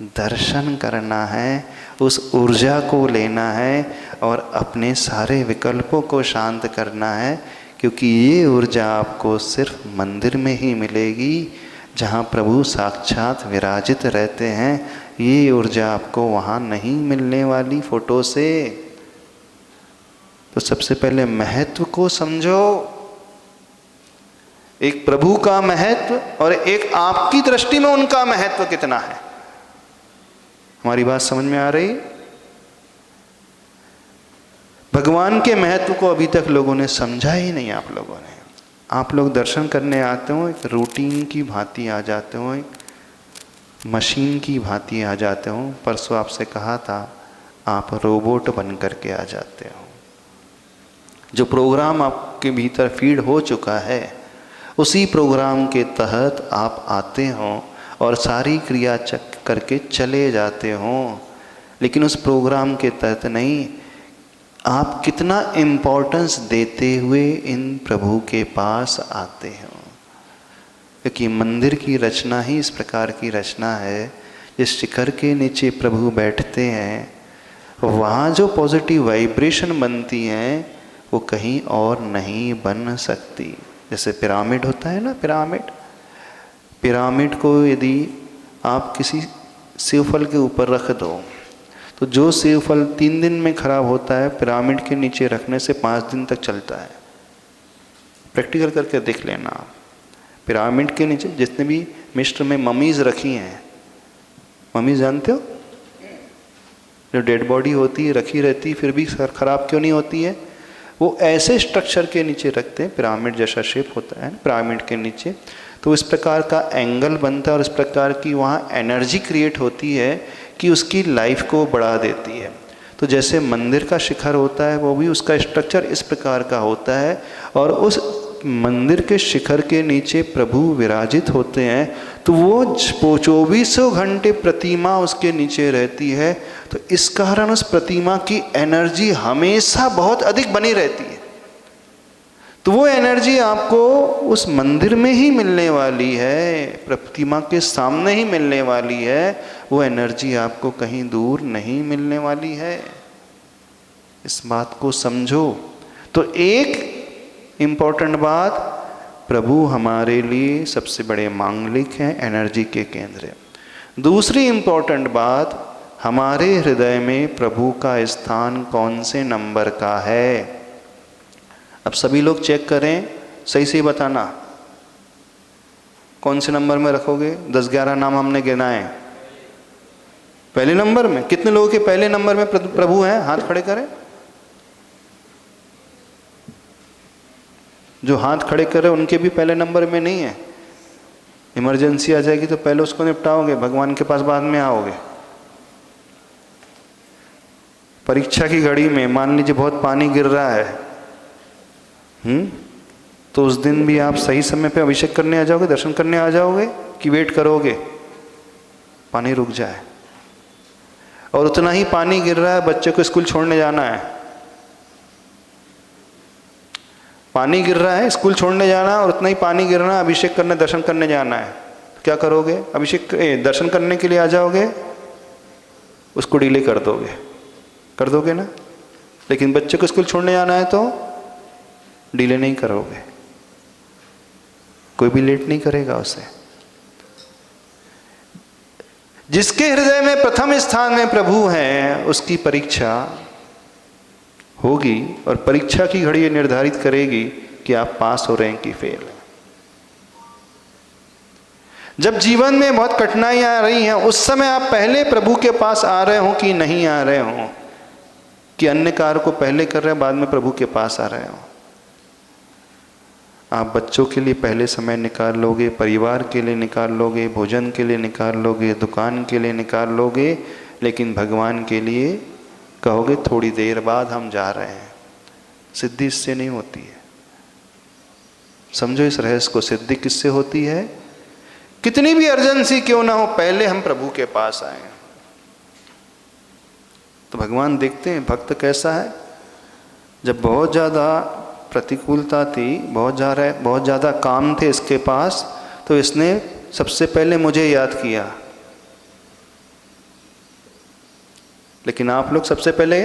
दर्शन करना है, उस ऊर्जा को लेना है और अपने सारे विकल्पों को शांत करना है, क्योंकि ये ऊर्जा आपको सिर्फ मंदिर में ही मिलेगी जहाँ प्रभु साक्षात विराजित रहते हैं। ये ऊर्जा आपको वहाँ नहीं मिलने वाली फोटो से। तो सबसे पहले महत्व को समझो, एक प्रभु का महत्व और एक आपकी दृष्टि में उनका महत्व कितना है। हमारी बात समझ में आ रही? भगवान के महत्व को अभी तक लोगों ने समझा ही नहीं। आप लोगों ने, आप लोग दर्शन करने आते हो, एक रूटीन की भांति आ जाते हो, एक मशीन की भांति आ जाते हो। परसों आपसे कहा था आप रोबोट बन करके आ जाते हो। जो प्रोग्राम आपके भीतर फीड हो चुका है उसी प्रोग्राम के तहत आप आते हो और सारी क्रिया करके चले जाते हो, लेकिन उस प्रोग्राम के तहत नहीं आप कितना इम्पोर्टेंस देते हुए इन प्रभु के पास आते हो, क्योंकि मंदिर की रचना ही इस प्रकार की रचना है। जिस शिखर के नीचे प्रभु बैठते हैं, वहाँ जो पॉजिटिव वाइब्रेशन बनती हैं वो कहीं और नहीं बन सकती। जैसे पिरामिड होता है ना, पिरामिड को यदि आप किसी सेवफल के ऊपर रख दो तो जो सेवफल 3 दिन में खराब होता है, पिरामिड के नीचे रखने से 5 दिन तक चलता है। प्रैक्टिकल करके देख लेना। पिरामिड के नीचे जितने भी मिस्र में ममीज रखी हैं, ममीज जानते हो, जो डेड बॉडी होती है रखी रहती फिर भी खराब क्यों नहीं होती है, वो ऐसे स्ट्रक्चर के नीचे रखते हैं, पिरामिड जैसा शेप होता है पिरामिड के नीचे, तो इस प्रकार का एंगल बनता है और इस प्रकार की वहाँ एनर्जी क्रिएट होती है कि उसकी लाइफ को बढ़ा देती है। तो जैसे मंदिर का शिखर होता है, वो भी उसका स्ट्रक्चर इस प्रकार का होता है, और उस मंदिर के शिखर के नीचे प्रभु विराजित होते हैं, तो वो 24 घंटे प्रतिमा उसके नीचे रहती है। तो इस कारण उस प्रतिमा की एनर्जी हमेशा बहुत अधिक बनी रहती है। तो वो एनर्जी आपको उस मंदिर में ही मिलने वाली है, प्रतिमा के सामने ही मिलने वाली है, वो एनर्जी आपको कहीं दूर नहीं मिलने वाली है। इस बात को समझो। तो एक इम्पोर्टेंट बात, प्रभु हमारे लिए सबसे बड़े मांगलिक हैं, एनर्जी के केंद्र है। दूसरी इम्पोर्टेंट बात, हमारे हृदय में प्रभु का स्थान कौन से नंबर का है। अब सभी लोग चेक करें, सही से बताना कौन से नंबर में रखोगे। 10-11 नाम हमने गिनाए, पहले नंबर में। कितने लोगों के पहले नंबर में प्रभु हैं, हाथ खड़े करें। जो हाथ खड़े कर रहे हैं उनके भी पहले नंबर में नहीं है। इमरजेंसी आ जाएगी तो पहले उसको निपटाओगे, भगवान के पास बाद में आओगे। परीक्षा की घड़ी में मान लीजिए बहुत पानी गिर रहा है, तो उस दिन भी आप सही समय पे अभिषेक करने आ जाओगे, दर्शन करने आ जाओगे, कि वेट करोगे पानी रुक जाए। और उतना ही पानी गिर रहा है, बच्चे को स्कूल छोड़ने जाना है, पानी गिर रहा है, स्कूल छोड़ने जाना है, और उतना ही पानी गिरना है, अभिषेक करने दर्शन करने जाना है। तो क्या करोगे, दर्शन करने के लिए आ जाओगे, उसको डिले कर दोगे ना। लेकिन बच्चे को स्कूल छोड़ने जाना है तो डिले नहीं करोगे, कोई भी लेट नहीं करेगा उसे। जिसके हृदय में प्रथम स्थान में प्रभु हैं, उसकी परीक्षा होगी, और परीक्षा की घड़ी ये निर्धारित करेगी कि आप पास हो रहे हैं कि फेल हैं। जब जीवन में बहुत कठिनाइयां आ रही हैं, उस समय आप पहले प्रभु के पास आ रहे हो कि नहीं आ रहे हो, कि अन्य कार्य को पहले कर रहे हैं, बाद में प्रभु के पास आ रहे हो। आप बच्चों के लिए पहले समय निकाल लोगे, परिवार के लिए निकाल लोगे, भोजन के लिए निकाल लोगे, दुकान के लिए निकाल लोगे, लेकिन भगवान के लिए कहोगे थोड़ी देर बाद हम जा रहे हैं। सिद्धि इससे नहीं होती है। समझो इस रहस्य को, सिद्धि किससे होती है। कितनी भी अर्जेंसी क्यों ना हो, पहले हम प्रभु के पास आए। तो भगवान देखते हैं भक्त कैसा है। जब बहुत ज़्यादा प्रतिकूलता थी, बहुत ज़्यादा काम थे इसके पास, तो इसने सबसे पहले मुझे याद किया। लेकिन आप लोग सबसे पहले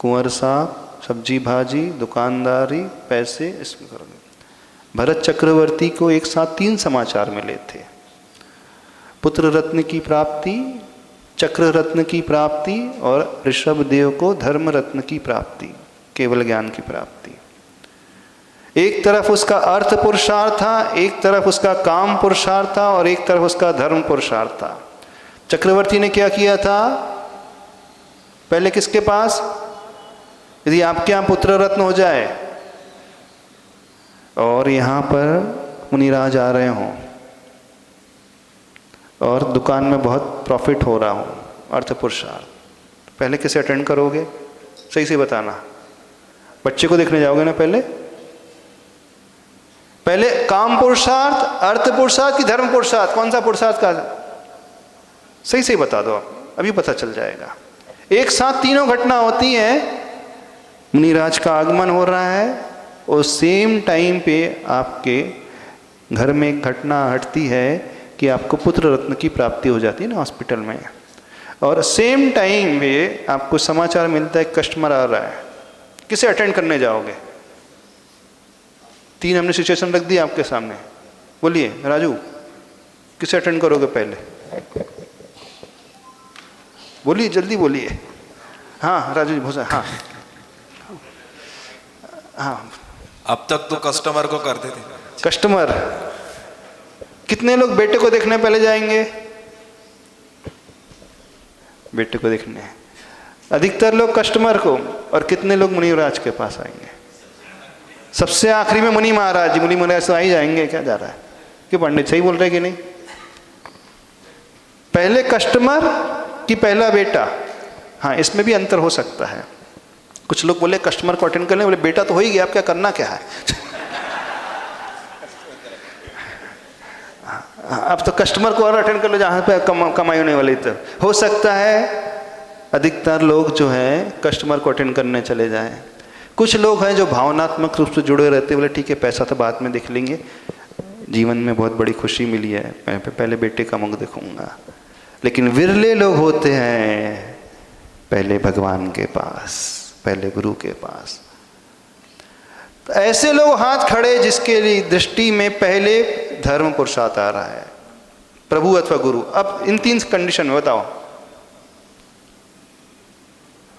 कुंवर साहब, सब्जी भाजी, दुकानदारी, पैसे, इसमें करोगे। भरत चक्रवर्ती को एक साथ 3 समाचार मिले थे, पुत्र रत्न की प्राप्ति, चक्र रत्न की प्राप्ति, और ऋषभ देव को धर्म रत्न की प्राप्ति, केवल ज्ञान की प्राप्ति। एक तरफ उसका अर्थ पुरुषार्थ था, एक तरफ उसका काम पुरुषार्थ था, और एक तरफ उसका धर्म पुरुषार्थ था। चक्रवर्ती ने क्या किया था, पहले किसके पास, यदि आपके यहाँ पुत्र रत्न हो जाए और यहाँ पर मुनिराज आ रहे हों और दुकान में बहुत प्रॉफिट हो रहा हो, अर्थ पुरुषार्थ, पहले किसे अटेंड करोगे, सही से बताना। बच्चे को देखने जाओगे ना पहले काम पुरुषार्थ, अर्थ पुरुषार्थ कि धर्म पुरुषार्थ, कौन सा पुरुषार्थ का, सही से बता दो आप, अभी पता चल जाएगा। एक साथ तीनों घटना होती हैं, मुनिराज का आगमन हो रहा है और सेम टाइम पे आपके घर में एक घटना घटती है कि आपको पुत्र रत्न की प्राप्ति हो जाती है ना हॉस्पिटल में, और सेम टाइम पे आपको समाचार मिलता है कस्टमर आ रहा है, किसे अटेंड करने जाओगे? 3 हमने सिचुएशन रख दी आपके सामने, बोलिए राजू किसे अटेंड करोगे पहले? बोलिए जल्दी बोलिए। हाँ राजू जी भूसा, हाँ हाँ।
अब तक तो कस्टमर को करते थे।
कस्टमर, कितने लोग बेटे को देखने पहले जाएंगे? बेटे को देखने अधिकतर लोग कस्टमर को, और कितने लोग मुनिराज के पास आएंगे? सबसे आखिरी में मुनि महाराज जी, मुनि महाराज तो आ ही जाएंगे, क्या जा रहा है कि पंडित सही बोल रहे कि नहीं? पहले कस्टमर कि पहला बेटा? हाँ, इसमें भी अंतर हो सकता है। कुछ लोग बोले कस्टमर को अटेंड करने, बोले बेटा तो हो ही गया, आप क्या करना क्या है? अब तो कस्टमर को और अटेंड कर लो जहाँ पे कमाई होने वाली। तो हो सकता है अधिकतर लोग जो है कस्टमर को अटेंड करने चले जाएं। कुछ लोग हैं जो भावनात्मक रूप से जुड़े रहते हैं, बोले ठीक है पैसा तो बाद में देख लेंगे, जीवन में बहुत बड़ी खुशी मिली है, पहले बेटे का मुख देखूंगा। लेकिन विरले लोग होते हैं पहले भगवान के पास, पहले गुरु के पास। तो ऐसे लोग हाथ खड़े जिसके लिए दृष्टि में पहले धर्म पुरुषार्थ आ रहा है, प्रभु अथवा गुरु। अब इन 3 कंडीशन में बताओ,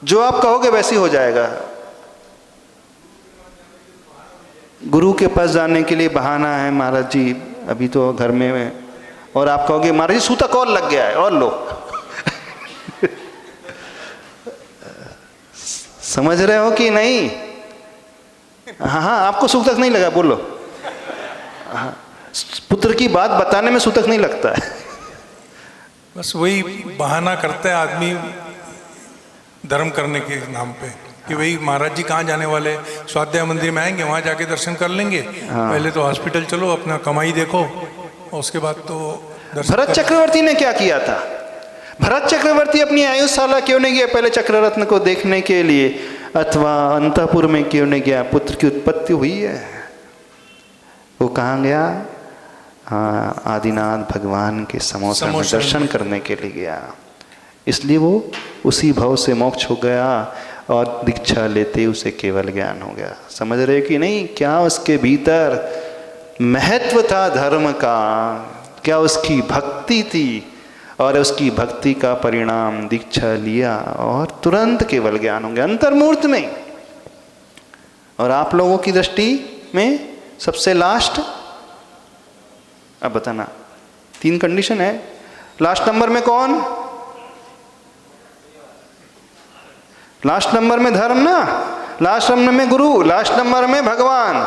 जो आप कहोगे वैसे ही हो जाएगा। गुरु के पास जाने के लिए बहाना है, महाराज जी अभी तो घर में है, और आप कहोगे महाराज जी सूतक और लग गया है, और लो। समझ रहे हो कि नहीं? हाँ हाँ, आपको सूतक नहीं लगा, बोलो। हाँ, पुत्र की बात बताने में सूतक नहीं लगता है।
बस वही बहाना करता है आदमी धर्म करने के नाम पे कि भाई महाराज जी कहाँ जाने वाले, स्वाध्याय मंदिर में आएंगे, वहाँ जाके दर्शन कर लेंगे। हाँ। पहले तो हॉस्पिटल चलो, अपना कमाई देखो, और उसके बाद तो
भरत चक्रवर्ती ने क्या किया था? भरत चक्रवर्ती अपनी आयुशाला क्यों नहीं गया पहले चक्ररत्न को देखने के लिए, अथवा अंतपुर में क्यों नहीं गया? पुत्र की उत्पत्ति हुई है, वो कहाँ गया? हाँ, आदिनाथ भगवान के समोसा में दर्शन करने के लिए गया। इसलिए वो उसी भाव से मोक्ष हो गया, और दीक्षा लेते उसे केवल ज्ञान हो गया। समझ रहे कि नहीं? क्या उसके भीतर महत्व था धर्म का, क्या उसकी भक्ति थी, और उसकी भक्ति का परिणाम दीक्षा लिया और तुरंत केवल ज्ञान हो गया अंतर्मूर्त में। और आप लोगों की दृष्टि में सबसे लास्ट, अब बताना, 3 कंडीशन है। लास्ट नंबर में कौन? लास्ट नंबर में धर्म ना, लास्ट नंबर में गुरु, लास्ट नंबर में भगवान।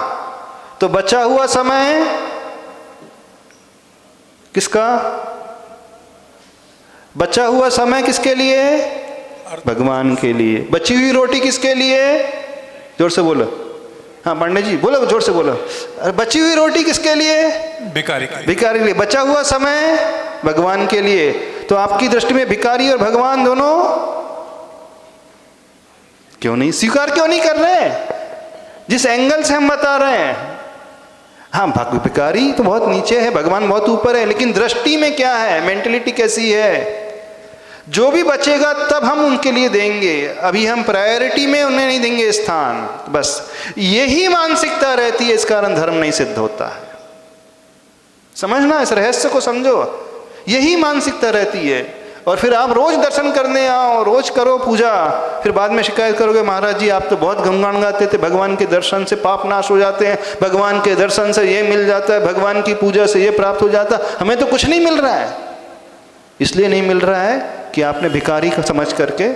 तो बचा हुआ समय किसका? बचा हुआ समय किसके लिए? भगवान के लिए। बची हुई रोटी किसके लिए? जोर से बोलो। हाँ पंडित जी बोलो, जोर से बोलो। अरे बची हुई रोटी किसके लिए?
भिखारी के
भिखारी के लिए। बचा हुआ समय भगवान के लिए। तो आपकी दृष्टि में भिखारी और भगवान दोनों क्यों नहीं स्वीकार, क्यों नहीं कर रहे? जिस एंगल से हम बता रहे हैं, हाँ भिखारी तो बहुत नीचे है, भगवान बहुत ऊपर है, लेकिन दृष्टि में क्या है, मेंटलिटी कैसी है? जो भी बचेगा तब हम उनके लिए देंगे, अभी हम प्रायोरिटी में उन्हें नहीं देंगे स्थान। बस यही मानसिकता रहती है, इस कारण धर्म नहीं सिद्ध होता है। समझना, इस रहस्य को समझो, यही मानसिकता रहती है। और फिर आप रोज दर्शन करने आओ, रोज करो पूजा, फिर बाद में शिकायत करोगे महाराज जी आप तो बहुत गुणगान गाते थे, भगवान के दर्शन से पाप नाश हो जाते हैं, भगवान के दर्शन से ये मिल जाता है, भगवान की पूजा से ये प्राप्त हो जाता, हमें तो कुछ नहीं मिल रहा है। इसलिए नहीं मिल रहा है कि आपने भिखारी को समझ करके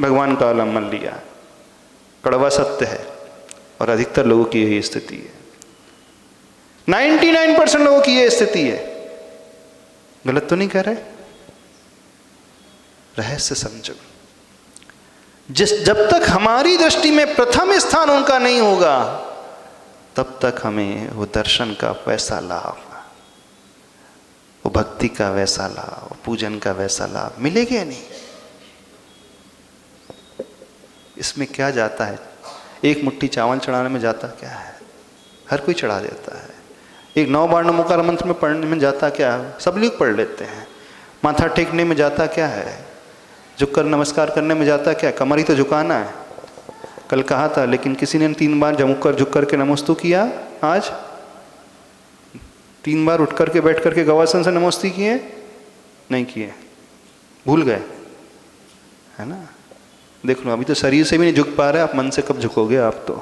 भगवान का अवलंबन लिया। कड़वा सत्य है, और अधिकतर लोगों की यही स्थिति है। 99% लोगों की यह स्थिति है। गलत तो नहीं कह रहे? रहस्य समझो। जब तक हमारी दृष्टि में प्रथम स्थान उनका नहीं होगा, तब तक हमें वो दर्शन का वैसा लाभ, वो भक्ति का वैसा लाभ, वो पूजन का वैसा लाभ मिलेगा नहीं। इसमें क्या जाता है? एक मुट्ठी चावल चढ़ाने में जाता क्या है? हर कोई चढ़ा देता है। एक 9 बार नमोकार मंत्र में पढ़ने में जाता क्या है? सब लोग पढ़ लेते हैं। माथा टेकने में जाता क्या है? झुककर नमस्कार करने में जाता क्या? कमर ही तो झुकाना है। कल कहा था, लेकिन किसी ने 3 बार झुक करके नमस्तु किया। आज 3 बार उठ करके बैठ करके गवासन से नमस्ती किए? नहीं किए, भूल गए, है ना। देख लो, अभी तो शरीर से भी नहीं झुक पा रहे, आप मन से कब झुकोगे आप तो?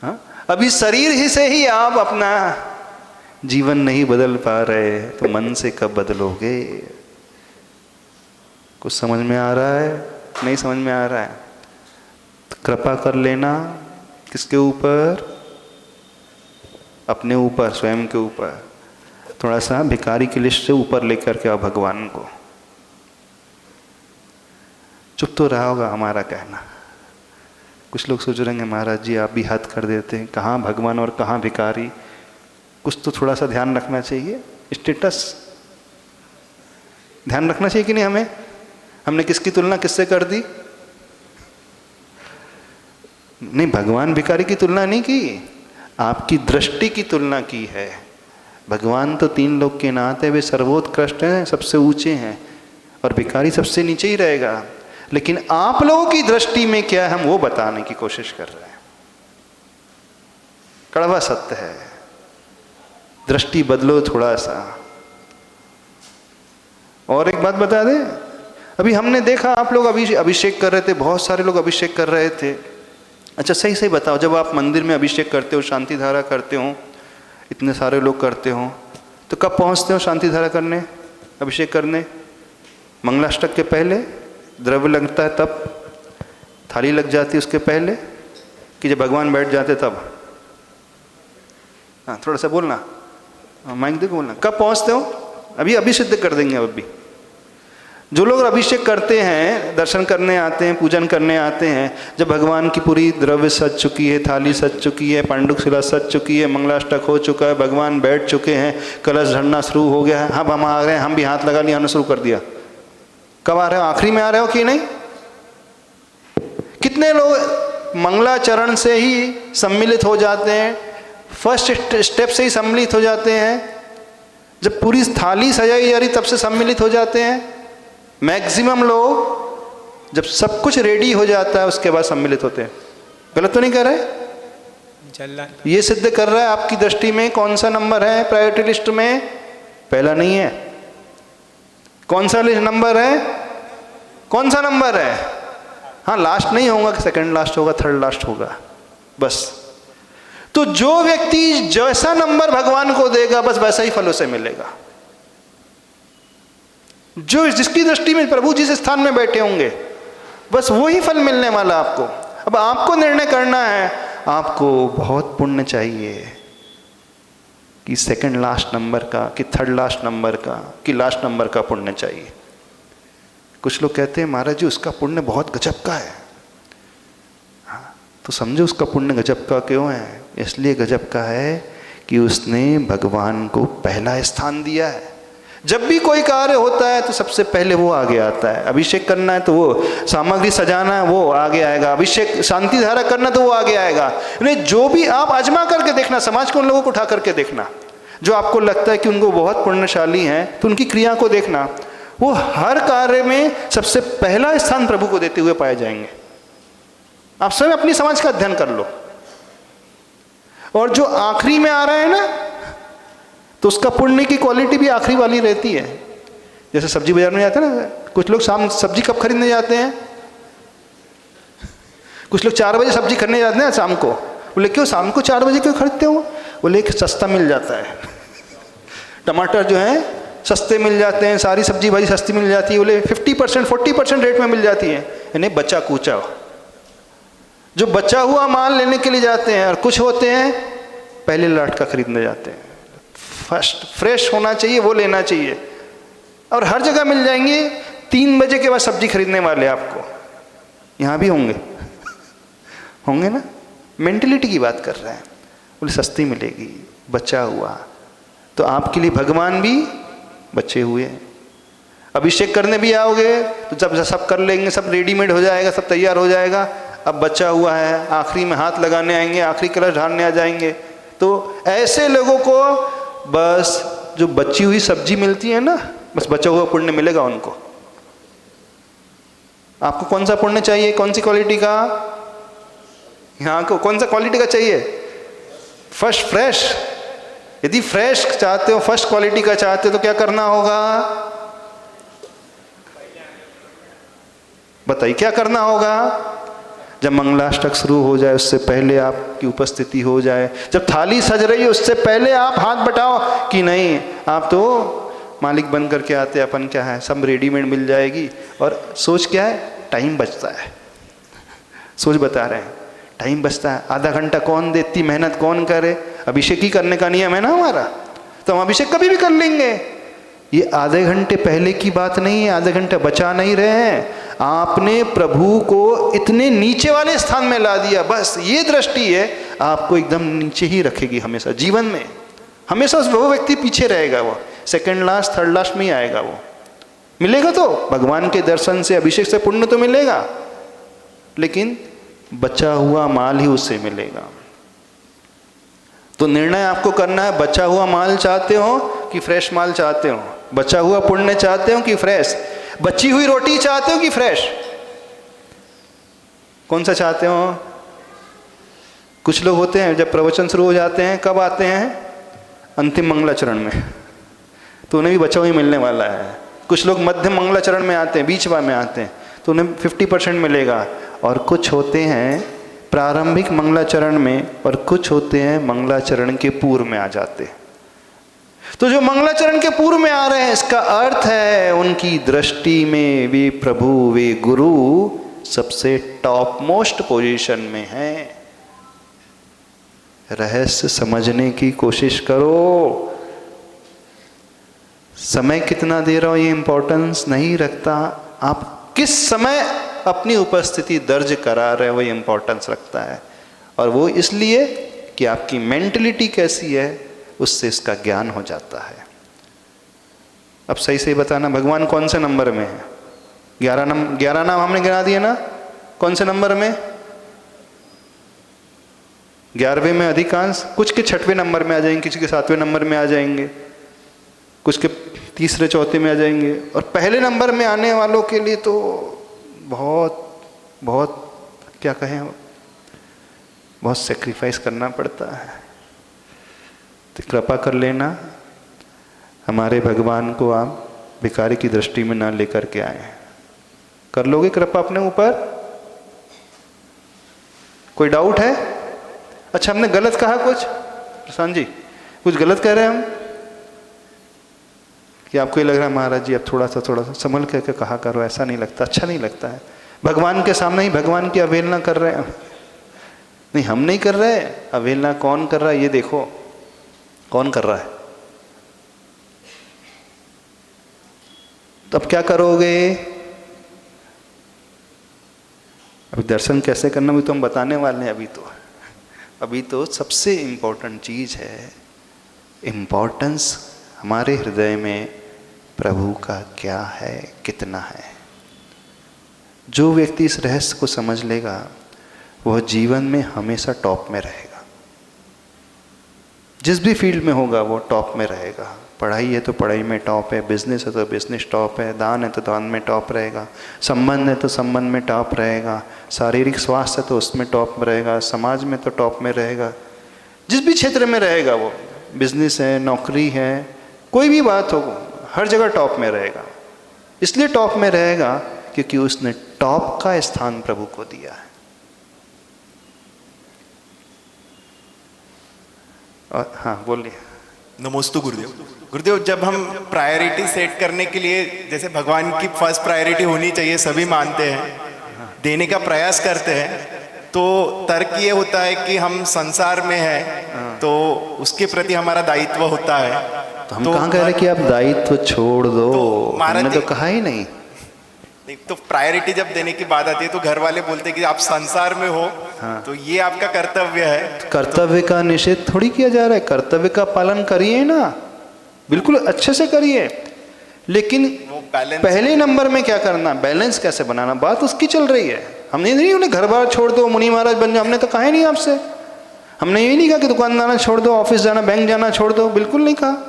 हाँ, अभी शरीर ही से ही आप अपना जीवन नहीं बदल पा रहे, तो मन से कब बदलोगे? कुछ समझ में आ रहा है? नहीं समझ में आ रहा है? तो कृपा कर लेना किसके ऊपर? अपने ऊपर, स्वयं के ऊपर। थोड़ा सा भिखारी की लिस्ट से ऊपर लेकर के आओ भगवान को। चुप तो रहा होगा हमारा कहना। कुछ लोग सोच रहे हैं महाराज जी आप भी हद कर देते हैं, कहाँ भगवान और कहाँ भिखारी। कुछ तो थोड़ा सा ध्यान रखना चाहिए। स्टेटस ध्यान रखना चाहिए कि नहीं हमें? हमने किसकी तुलना किससे कर दी? नहीं, भगवान भिखारी की तुलना नहीं की, आपकी दृष्टि की तुलना की है। भगवान तो 3 लोक के नाथ है, वे सर्वोत्कृष्ट हैं, सबसे ऊंचे हैं, और भिखारी सबसे नीचे ही रहेगा। लेकिन आप लोगों की दृष्टि में क्या है, हम वो बताने की कोशिश कर रहे हैं। कड़वा सत्य है, दृष्टि बदलो थोड़ा सा। और एक बात बता दें, अभी हमने देखा आप लोग अभिषेक कर रहे थे, बहुत सारे लोग अभिषेक कर रहे थे। अच्छा सही सही बताओ, जब आप मंदिर में अभिषेक करते हो, शांति धारा करते हो, इतने सारे लोग करते हो, तो कब पहुंचते हो शांति धारा करने, अभिषेक करने? मंगलाष्टक के पहले द्रव्य लगता है तब? थाली लग जाती है उसके पहले, कि जब भगवान बैठ जाते तब? हाँ थोड़ा सा बोलना, माइक देखो, बोलना। कब पहुंचते हो? अभी सिद्ध कर देंगे। अब भी जो लोग अभिषेक करते हैं, दर्शन करने आते हैं, पूजन करने आते हैं, जब भगवान की पूरी द्रव्य सज चुकी है, थाली सज चुकी है, पांडुक शिला सज चुकी है, मंगलाष्टक हो चुका है, भगवान बैठ चुके हैं, कलश झड़ना शुरू हो गया है, अब हम आ रहे हैं, हम भी हाथ लगा लिया, हमने शुरू कर दिया। कब आ रहे हो? आखिरी में आ रहे हो कि नहीं? कितने लोग मंगलाचरण से ही सम्मिलित हो जाते हैं, फर्स्ट स्टेप से ही सम्मिलित हो जाते हैं, जब पूरी थाली सजाई जा रही तब से सम्मिलित हो जाते हैं। मैक्सिमम लोग जब सब कुछ रेडी हो जाता है उसके बाद सम्मिलित होते हैं। गलत तो नहीं कर रहे? ये सिद्ध कर रहा है आपकी दृष्टि में कौन सा नंबर है प्रायोरिटी लिस्ट में? पहला नहीं है। कौन सा नंबर है? कौन सा नंबर है? हाँ, लास्ट नहीं होगा, सेकंड लास्ट होगा, थर्ड लास्ट होगा, बस। तो जो व्यक्ति जैसा नंबर भगवान को देगा बस वैसा ही फल उसे मिलेगा। जो जिसकी दृष्टि में प्रभु जिस स्थान में बैठे होंगे बस वही फल मिलने वाला आपको। अब आपको निर्णय करना है, आपको बहुत पुण्य चाहिए कि सेकंड लास्ट नंबर का, कि थर्ड लास्ट नंबर का, कि लास्ट नंबर का पुण्य चाहिए। कुछ लोग कहते हैं महाराज जी उसका पुण्य बहुत गजब का है। हाँ, तो समझो उसका पुण्य गजब का क्यों है। इसलिए गजब का है कि उसने भगवान को पहला स्थान दिया है। जब भी कोई कार्य होता है तो सबसे पहले वो आगे आता है। अभिषेक करना है तो वो, सामग्री सजाना है वो आगे आएगा, अभिषेक शांति धारा करना तो वो आगे आएगा। यानी जो भी आप आजमा करके देखना, समाज के उन लोगों को उठा करके देखना जो आपको लगता है कि उनको बहुत पुण्यशाली हैं, तो उनकी क्रिया को देखना, वो हर कार्य में सबसे पहला स्थान प्रभु को देते हुए पाए जाएंगे। आप स्वयं अपनी समाज का अध्ययन कर लो। और जो आखिरी में आ रहा है ना, तो उसका पुण्य की क्वालिटी भी आखिरी वाली रहती है। जैसे सब्जी बाजार में जाते हैं ना, कुछ लोग शाम सब्जी कब खरीदने जाते हैं? कुछ लोग 4 बजे सब्जी खरीदने जाते हैं शाम को। बोले क्यों शाम को 4 बजे क्यों खरीदते हो? बोले सस्ता मिल जाता है, टमाटर जो है सस्ते मिल जाते हैं, सारी सब्जी भाजी सस्ती मिल जाती है। बोले 50% 40% रेट में मिल जाती है। यानी बचा कूचा, जो बचा हुआ माल लेने के लिए जाते हैं। और कुछ होते हैं पहले लाट का खरीदने जाते हैं, फर्स्ट फ्रेश होना चाहिए वो लेना चाहिए। और हर जगह मिल जाएंगे। 3 बजे के बाद सब्जी खरीदने वाले आपको यहाँ भी होंगे होंगे ना। मेंटलिटी की बात कर रहे हैं। बोले सस्ती मिलेगी, बचा हुआ। तो आपके लिए भगवान भी बचे हुए हैं। अभिषेक करने भी आओगे तो जब सब कर लेंगे, सब रेडीमेड हो जाएगा, सब तैयार हो जाएगा। अब बचा हुआ है, आखिरी में हाथ लगाने आएंगे, आखिरी कलश ढालने आ जाएंगे। तो ऐसे लोगों को बस जो बची हुई सब्जी मिलती है ना, बस बचा हुआ पुण्य मिलेगा उनको। आपको कौन सा पुण्य चाहिए, कौन सी क्वालिटी का? यहाँ को कौन सा क्वालिटी का चाहिए? First fresh. यदि फ्रेश चाहते हो, फर्स्ट क्वालिटी का चाहते हो तो क्या करना होगा? बताइए क्या करना होगा? जब मंगलाष्टक शुरू हो जाए उससे पहले आपकी उपस्थिति हो जाए, जब थाली सज रही है उससे पहले आप हाथ बटाओ कि नहीं, आप तो मालिक बन करके आते, अपन क्या है, सब रेडीमेड मिल जाएगी। और सोच क्या है? टाइम बचता है। सोच बता रहे हैं, टाइम बचता है। आधा घंटा कौन दे, इतनी मेहनत कौन करे? अभिषेक ही करने का नियम है ना हमारा, तो हम अभिषेक कभी भी कर लेंगे। ये आधे घंटे पहले की बात नहीं है, आधे घंटे बचा नहीं रहे हैं। आपने प्रभु को इतने नीचे वाले स्थान में ला दिया, बस ये दृष्टि है आपको एकदम नीचे ही रखेगी हमेशा जीवन में। हमेशा वो व्यक्ति पीछे रहेगा, वो सेकंड लास्ट थर्ड लास्ट में ही आएगा। वो मिलेगा तो भगवान के दर्शन से, अभिषेक से पुण्य तो मिलेगा, लेकिन बचा हुआ माल ही उससे मिलेगा। तो निर्णय आपको करना है, बचा हुआ माल चाहते हो कि फ्रेश माल चाहते हो? बचा हुआ पुण्य चाहते हो कि फ्रेश? बची हुई रोटी चाहते हो कि फ्रेश? कौन सा चाहते हो? कुछ लोग होते हैं जब प्रवचन शुरू हो जाते हैं, कब आते हैं? अंतिम मंगलाचरण में, तो उन्हें भी बचा हुआ ही मिलने वाला है। कुछ लोग मध्य मंगलाचरण में आते हैं, बीच में आते हैं, तो उन्हें 50% मिलेगा। और कुछ होते हैं प्रारंभिक मंगलाचरण में, और कुछ होते हैं मंगलाचरण के पूर्व में आ जाते हैं। तो जो मंगलाचरण के पूर्व में आ रहे हैं, इसका अर्थ है उनकी दृष्टि में वे प्रभु, वे गुरु सबसे टॉप मोस्ट पोजीशन में हैं। रहस्य समझने की कोशिश करो। समय कितना दे रहा हो ये इंपॉर्टेंस नहीं रखता, आप किस समय अपनी उपस्थिति दर्ज करा रहे हो वो इंपॉर्टेंस रखता है। और वो इसलिए कि आपकी मेंटलिटी कैसी है, उससे इसका ज्ञान हो जाता है। अब सही से बताना, भगवान कौन से नंबर में है? 11 नाम हमने गिना दिए ना, कौन से नंबर में? 11वें में अधिकांश, कुछ के 6वें नंबर में आ जाएंगे, किसी के 7वें नंबर में आ जाएंगे, कुछ के 3रे 4थे में आ जाएंगे। और पहले नंबर में आने वालों के लिए तो बहुत बहुत क्या कहें, बहुत सेक्रीफाइस करना पड़ता है। तो कृपा कर लेना, हमारे भगवान को आप भिखारी की दृष्टि में ना लेकर के आए। कर लोगे कृपा अपने ऊपर? कोई डाउट है? अच्छा, हमने गलत कहा कुछ? प्रशांत जी कुछ गलत कह रहे हैं हम? कि आपको ये लग रहा है महाराज जी अब थोड़ा सा संभल करके कहा करो, ऐसा नहीं लगता, अच्छा नहीं लगता है? भगवान के सामने ही भगवान की अवहेलना कर रहे हैं? नहीं, हम नहीं कर रहे। अवहेलना कौन कर रहा है ये देखो, कौन कर रहा है? तो अब क्या करोगे? अभी दर्शन कैसे करना भी तो हम बताने वाले हैं। अभी तो सबसे इम्पोर्टेंट चीज है, इम्पोर्टेंस हमारे हृदय में प्रभु का क्या है, कितना है। जो व्यक्ति इस रहस्य को समझ लेगा वह जीवन में हमेशा टॉप में रहेगा। जिस भी फील्ड में होगा वो टॉप में रहेगा। पढ़ाई है तो पढ़ाई में टॉप है, बिजनेस है तो बिजनेस टॉप है, दान है तो दान में टॉप रहेगा, संबंध है तो संबंध में टॉप रहेगा, शारीरिक स्वास्थ्य है तो उसमें टॉप में रहेगा, समाज में तो टॉप में रहेगा। जिस भी क्षेत्र में रहेगा वो, बिजनेस है, नौकरी है, कोई भी बात हो, हर जगह टॉप में रहेगा। इसलिए टॉप में रहेगा क्योंकि उसने टॉप का स्थान प्रभु को दिया है। और हाँ बोलिए।
नमोस्तु गुरुदेव। गुरुदेव, जब हम प्रायोरिटी सेट करने के लिए, जैसे भगवान की फर्स्ट प्रायोरिटी होनी चाहिए, सभी मानते हैं, देने का प्रयास करते हैं, तो तर्क ये होता है कि हम संसार में हैं तो उसके प्रति हमारा दायित्व होता है।
तो हम कहाँ कह रहे कि आप दायित्व छोड़ दो, हमने तो कहा ही नहीं।
तो प्रायोरिटी जब देने की बात आती है तो घर वाले बोलते हैं कि आप संसार में हो, हाँ, तो ये आपका कर्तव्य है।
कर्तव्य का निषेध थोड़ी किया जा रहा है, कर्तव्य का पालन करिए ना, बिल्कुल अच्छे से करिए, लेकिन पहले नंबर में क्या करना, बैलेंस कैसे बनाना, बात उसकी चल रही है। हमने नहीं बोले घर बार छोड़ दो, मुनि महाराज बन जाओ, हमने तो कहा ही नहीं आपसे। हमने ये नहीं कहा कि दुकान जाना छोड़ दो, ऑफिस जाना, बैंक जाना छोड़ दो, बिल्कुल नहीं कहा।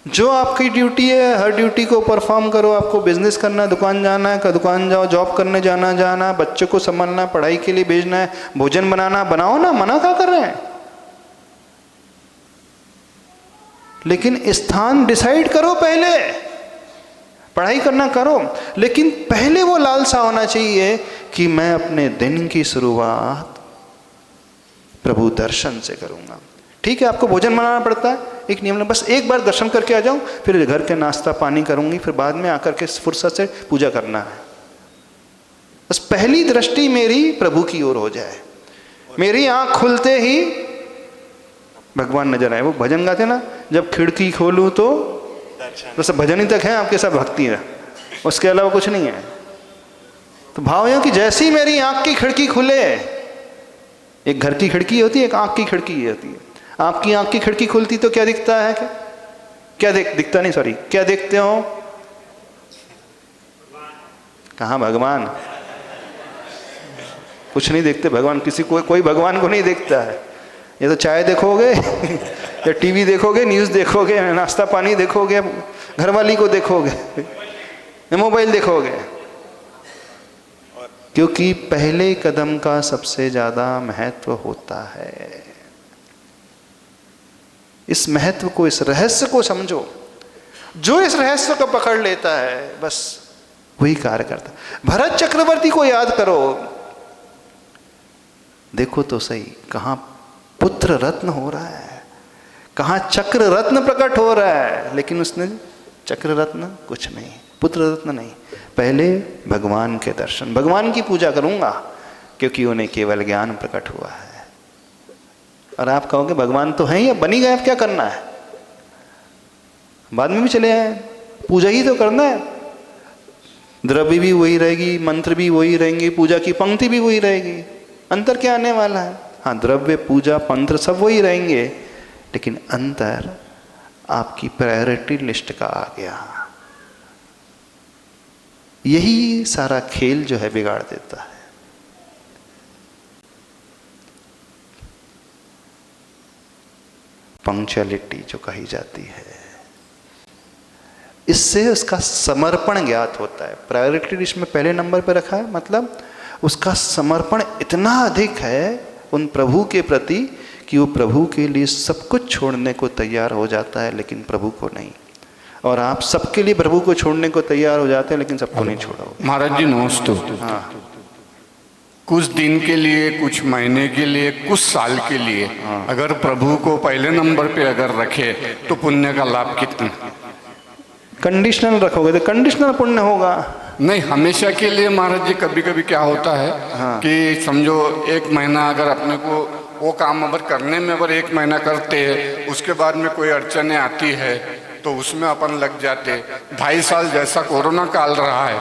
जो आपकी ड्यूटी है हर ड्यूटी को परफॉर्म करो। आपको बिजनेस करना है, दुकान जाना है, दुकान जाओ, जॉब करने जाना, बच्चों को संभालना, पढ़ाई के लिए भेजना है, भोजन बनाना, बनाओ ना, मना क्या कर रहे हैं? लेकिन स्थान डिसाइड करो पहले। पढ़ाई करना करो, लेकिन पहले वो लालसा होना चाहिए कि मैं अपने दिन की शुरुआत प्रभु दर्शन से करूंगा। ठीक है, आपको भोजन बनाना पड़ता है, एक नियम, बस एक बार दर्शन करके आ जाऊं, फिर घर के नाश्ता पानी करूंगी, फिर बाद में आकर के फुर्सत से पूजा करना है। बस पहली दृष्टि मेरी प्रभु की ओर हो जाए, मेरी आंख खुलते ही भगवान नजर आए। वो भजन गाते ना, जब खिड़की खोलूं तो बस भजन ही तक है आपके साथ, भक्ति है, उसके अलावा कुछ नहीं है। तो भाव है कि जैसे ही मेरी आंख की खिड़की खुले, एक घर की खिड़की होती है, एक आंख की खिड़की होती है। आपकी आंख की खिड़की खुलती तो क्या दिखता है? क्या दिखता नहीं, सॉरी, क्या देखते हो? कहाँ भगवान? कुछ नहीं देखते भगवान, किसी कोई भगवान को नहीं देखता है। ये तो चाय देखोगे या टीवी देखोगे, न्यूज़ देखोगे, नाश्ता पानी देखोगे, घरवाली को देखोगे, मोबाइल देखोगे, क्योंकि पहले कदम का सबसे ज़्यादा महत्व होता है। इस महत्व को, इस रहस्य को समझो। जो इस रहस्य को पकड़ लेता है बस वही कार्य करता है। भरत चक्रवर्ती को याद करो, देखो तो सही, कहाँ पुत्र रत्न हो रहा है, कहाँ चक्र रत्न प्रकट हो रहा है, लेकिन उसने चक्र रत्न कुछ नहीं, पुत्र रत्न नहीं। पहले भगवान के दर्शन, भगवान की पूजा करूंगा, क्योंकि उन्हें केवल ज्ञान प्रकट हुआ है। और आप कहोगे भगवान तो हैं ही, अब बनी गए, अब क्या करना है? बाद में भी चले आए, पूजा ही तो करना है। द्रव्य भी वही रहेगी, मंत्र भी वही रहेंगे, पूजा की पंक्ति भी वही रहेगी, अंतर क्या आने वाला है? हाँ, द्रव्य, पूजा, मंत्र सब वही रहेंगे, लेकिन अंतर आपकी प्रायोरिटी लिस्ट का आ गया। यही सारा खेल जो है बिगाड़ देता है। पंक्चुअलिटी जो कही जाती है, इससे उसका समर्पण ज्ञात होता है। प्रायोरिटी लिस्ट में पहले नंबर पर रखा है, मतलब उसका समर्पण इतना अधिक है उन प्रभु के प्रति कि वो प्रभु के लिए सब कुछ छोड़ने को तैयार हो जाता है, लेकिन प्रभु को नहीं। और आप सबके लिए प्रभु को छोड़ने को तैयार हो जाते हैं, लेकिन सबको नहीं छोड़ोगे।
महाराज जी नमस्ते।
हाँ,
कुछ दिन के लिए, कुछ महीने के लिए, कुछ साल के लिए अगर प्रभु को पहले नंबर पे अगर रखे तो पुण्य का लाभ कितना?
कंडीशनल रखोगे तो कंडीशनल पुण्य होगा।
नहीं, हमेशा के लिए महाराज जी कभी कभी क्या होता है कि समझो एक महीना अगर अपने को वो काम अगर करने में अगर एक महीना करते हैं, उसके बाद में कोई अड़चने आती है तो उसमें अपन लग जाते। 2.5 साल जैसा कोरोना काल रहा है,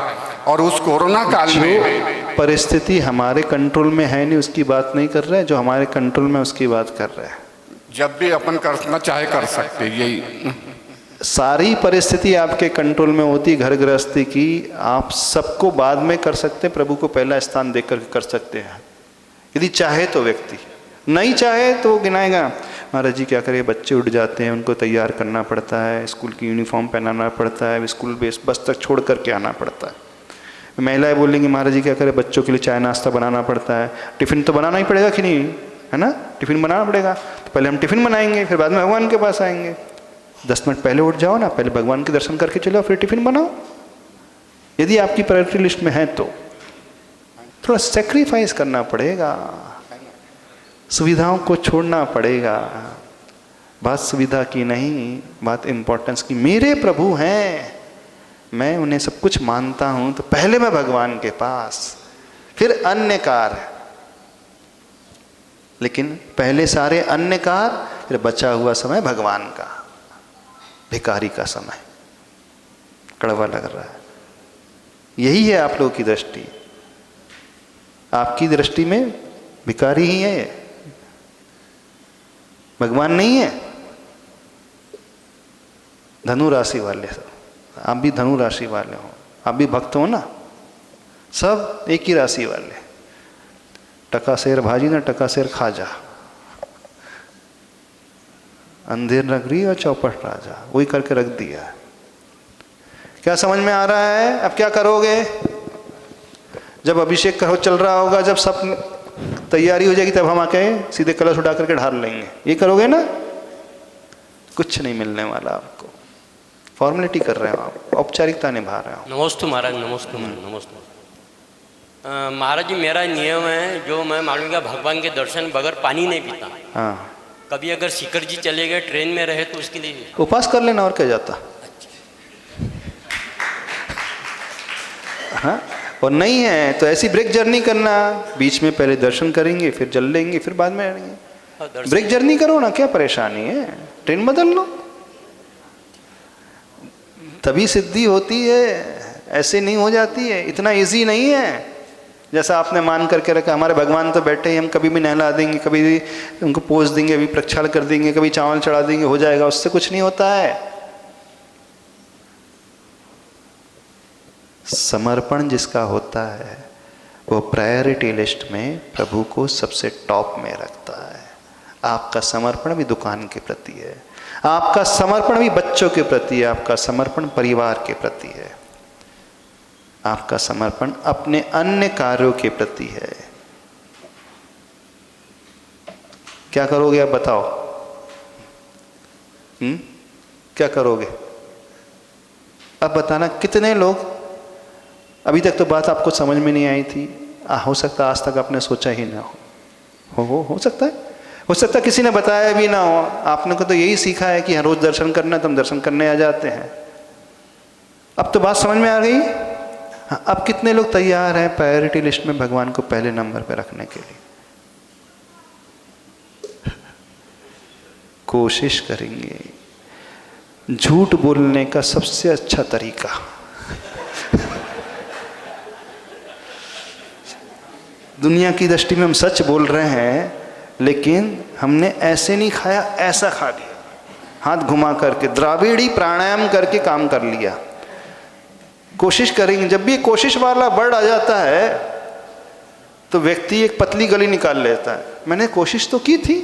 और उस कोरोना काल में
परिस्थिति हमारे कंट्रोल में है नहीं, उसकी बात नहीं कर रहे हैं, जो हमारे कंट्रोल में उसकी बात कर रहे हैं।
जब भी अपन करना चाहे कर सकते, यही
सारी परिस्थिति आपके कंट्रोल में होती, घर गृहस्थी की, आप सबको बाद में कर सकते, प्रभु को पहला स्थान देकर कर सकते हैं, यदि चाहे तो। व्यक्ति नहीं चाहे तो गिनाएगा, महाराज जी क्या करिए, बच्चे उठ जाते हैं, उनको तैयार करना पड़ता है, स्कूल की यूनिफॉर्म पहनाना पड़ता है, स्कूल बस तक छोड़ करके आना पड़ता है। महिलाएं बोलेंगी महाराज जी क्या करें, बच्चों के लिए चाय नाश्ता बनाना पड़ता है, टिफ़िन तो बनाना ही पड़ेगा कि नहीं, है ना? टिफ़िन बनाना पड़ेगा, तो पहले हम टिफ़िन बनाएंगे, फिर बाद में भगवान के पास आएंगे। 10 मिनट पहले उठ जाओ ना, पहले भगवान के दर्शन करके चलो, फिर टिफ़िन बनाओ। यदि आपकी प्रायोरिटी लिस्ट में है तो थोड़ा सेक्रीफाइस करना पड़ेगा, सुविधाओं को छोड़ना पड़ेगा। बात सुविधा की नहीं, बात इम्पोर्टेंस की। मेरे प्रभु हैं, मैं उन्हें सब कुछ मानता हूं, तो पहले मैं भगवान के पास, फिर अन्य कार्य। लेकिन पहले सारे अन्य कार्य, फिर बचा हुआ समय भगवान का, भिखारी का समय। कड़वा लग रहा है। यही है आप लोगों की दृष्टि। आपकी दृष्टि में भिखारी ही है, भगवान नहीं है। धनु राशि वाले सब, आप भी धनु राशि वाले हो, आप भी भक्त हो ना, सब एक ही राशि वाले। टकासेर भाजी ना टकासेर खाजा, अंधेर नगरी और चौपट राजा, वही करके रख दिया। क्या समझ में आ रहा है? अब क्या करोगे? जब अभिषेक करो चल रहा होगा, जब सब तैयारी हो जाएगी, तब हम आके सीधे कलश उठा करके ढाल लेंगे। ये करोगे ना, कुछ नहीं मिलने वाला आपको। फॉर्मेलिटी कर रहे हो आप, औपचारिकता निभा रहे हो।
नमस्ते महाराज, नमस्ते महाराज, नमस्ते महाराज जी। मेरा नियम है, जो मैं मालूम का भगवान के दर्शन बगैर पानी नहीं पीता।
हाँ,
कभी अगर शिखर जी चले गए, ट्रेन में रहे, तो उसके लिए
उपास कर लेना, और क्या जाता। हाँ, और नहीं है तो ऐसी ब्रेक जर्नी करना, बीच में पहले दर्शन करेंगे, फिर जल लेंगे, फिर बाद में आएंगे। ब्रेक जर्नी करो ना, क्या परेशानी है, ट्रेन बदल लो, तभी सिद्धि होती है, ऐसे नहीं हो जाती है। इतना इजी नहीं है जैसा आपने मान करके रखा। हमारे भगवान तो बैठे ही, हम कभी भी नहला देंगे, कभी भी उनको पोस देंगे, अभी प्रक्षाल कर देंगे, कभी चावल चढ़ा देंगे, हो जाएगा, उससे कुछ नहीं होता है। समर्पण जिसका होता है वो प्रायोरिटी लिस्ट में प्रभु को सबसे टॉप में रखता है। आपका समर्पण भी दुकान के प्रति है, आपका समर्पण भी बच्चों के प्रति है, आपका समर्पण परिवार के प्रति है, आपका समर्पण अपने अन्य कार्यों के प्रति है। क्या करोगे आप बताओ? क्या करोगे? अब बताना। कितने लोग, अभी तक तो बात आपको समझ में नहीं आई थी, हो सकता आज तक आपने सोचा ही ना हो सकता है, हो सकता किसी ने बताया भी ना हो। आपने को तो यही सीखा है कि हर रोज दर्शन करना, तो हम दर्शन करने आ जाते हैं। अब तो बात समझ में आ गई। हाँ, अब कितने लोग तैयार हैं प्रायोरिटी लिस्ट में भगवान को पहले नंबर पे रखने के लिए? कोशिश करेंगे। झूठ बोलने का सबसे अच्छा तरीका, दुनिया की दृष्टि में हम सच बोल रहे हैं, लेकिन हमने ऐसे नहीं खाया, ऐसा खा लिया, हाथ घुमा करके द्राविड़ी प्राणायाम करके काम कर लिया। कोशिश करेंगे। जब भी कोशिश वाला वर्ड आ जाता है तो व्यक्ति एक पतली गली निकाल लेता है। मैंने कोशिश तो की थी,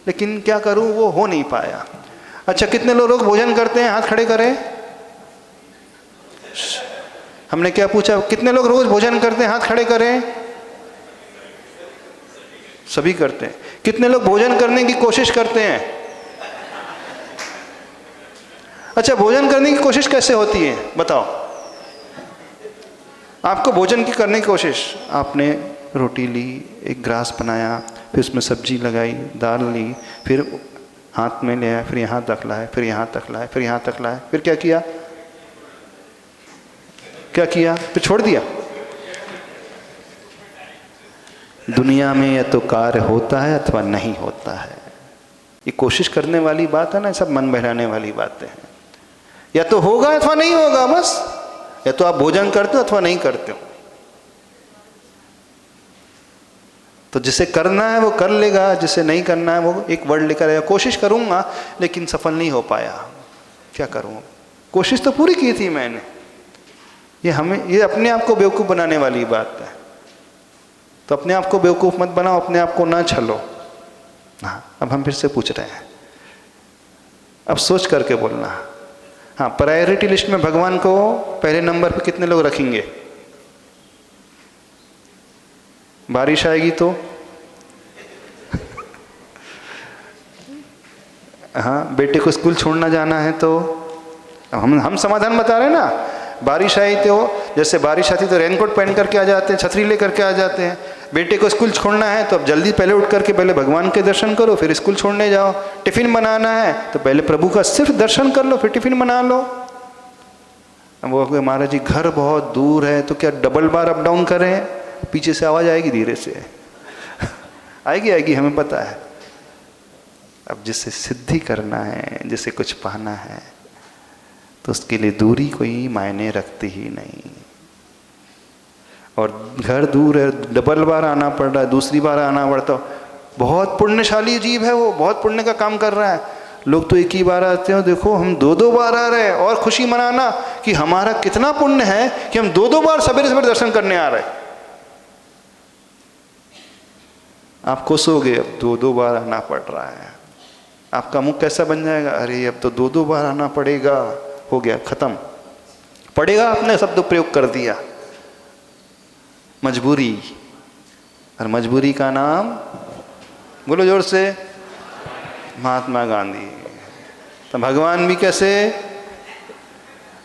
लेकिन क्या करूं, वो हो नहीं पाया। अच्छा, कितने लोग भोजन करते हैं? हाथ खड़े करें। हमने क्या पूछा? कितने लोग रोज भोजन करते हैं? हाथ खड़े करें। सभी करते हैं। कितने लोग भोजन करने की कोशिश करते हैं? अच्छा, भोजन करने की कोशिश कैसे होती है बताओ? आपको भोजन की करने की कोशिश, आपने रोटी ली, एक ग्रास बनाया, फिर उसमें सब्जी लगाई, दाल ली, फिर हाथ में लिया, फिर यहाँ तक लाए, फिर यहाँ तक लाए, फिर यहाँ तक लाए, फिर क्या किया? क्या किया? फिर छोड़ दिया। दुनिया में या तो कार्य होता है अथवा नहीं होता है। ये कोशिश करने वाली बात है ना, सब मन बहलाने वाली बातें हैं। या तो होगा अथवा नहीं होगा, बस। या तो आप भोजन करते हो अथवा नहीं करते हो। तो जिसे करना है वो कर लेगा, जिसे नहीं करना है वो एक वर्ड लेकर आएगा, कोशिश करूंगा लेकिन सफल नहीं हो पाया, क्या करूं? कोशिश तो पूरी की थी मैंने। ये अपने आप को बेवकूफ़ बनाने वाली बात है। तो अपने आप को बेवकूफ़ मत बनाओ, अपने आप को ना छलो। हाँ, अब हम फिर से पूछ रहे हैं, अब सोच करके बोलना। हाँ, प्रायोरिटी लिस्ट में भगवान को पहले नंबर पे कितने लोग रखेंगे? बारिश आएगी तो हाँ, बेटे को स्कूल छोड़ना जाना है तो हम समाधान बता रहे हैं ना। बारिश आई तो जैसे बारिश आती तो रेनकोट पहन करके आ जाते हैं, छतरी ले करके आ जाते हैं। बेटे को स्कूल छोड़ना है तो अब जल्दी पहले उठ करके पहले भगवान के दर्शन करो, फिर स्कूल छोड़ने जाओ। टिफिन बनाना है तो पहले प्रभु का सिर्फ दर्शन कर लो, फिर टिफिन बना लो। अब वो महाराज जी घर बहुत दूर है तो क्या डबल बार अप डाउन करें? पीछे से आवाज़ आएगी, धीरे से आएगी, हमें पता है। अब जिसे सिद्धि करना है, जिसे कुछ पाना है, तो उसके लिए दूरी कोई मायने रखती ही नहीं। और घर दूर है, डबल बार आना पड़ रहा है, दूसरी बार आना पड़ता, बहुत पुण्यशाली जीव है वो, बहुत पुण्य का काम कर रहा है। लोग तो एक ही बार आते हैं, देखो हम दो बार आ रहे हैं। और खुशी मनाना कि हमारा कितना पुण्य है कि हम दो बार सवेरे सवेरे दर्शन करने आ रहे हैं। आप खुश हो गए, अब 2-2 बार आना पड़ रहा है। आपका मुख कैसा बन जाएगा, अरे अब तो 2-2 बार आना पड़ेगा, हो गया खत्म। पड़ेगा आपने शब्द प्रयोग कर दिया, मजबूरी। और मजबूरी का नाम बोलो जोर से, महात्मा गांधी। तो भगवान भी कैसे,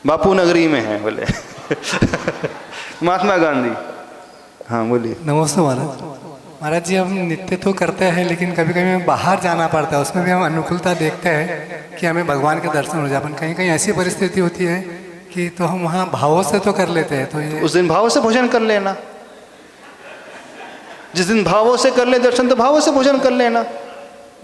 बापू नगरी में है बोले महात्मा गांधी। हाँ बोलिए।
नमस्ते महाराज। महाराज जी, हम नित्य तो करते हैं लेकिन कभी कभी हमें बाहर जाना पड़ता है, उसमें भी हम अनुकूलता देखते हैं कि हमें भगवान के दर्शन हो जाए। अपन कहीं कहीं ऐसी परिस्थिति होती है कि तो हम वहाँ भावों से तो कर लेते हैं, तो ये
उस दिन भावों से भोजन कर लेना। जिस दिन भावों से कर ले दर्शन, तो भावों से भोजन कर लेना,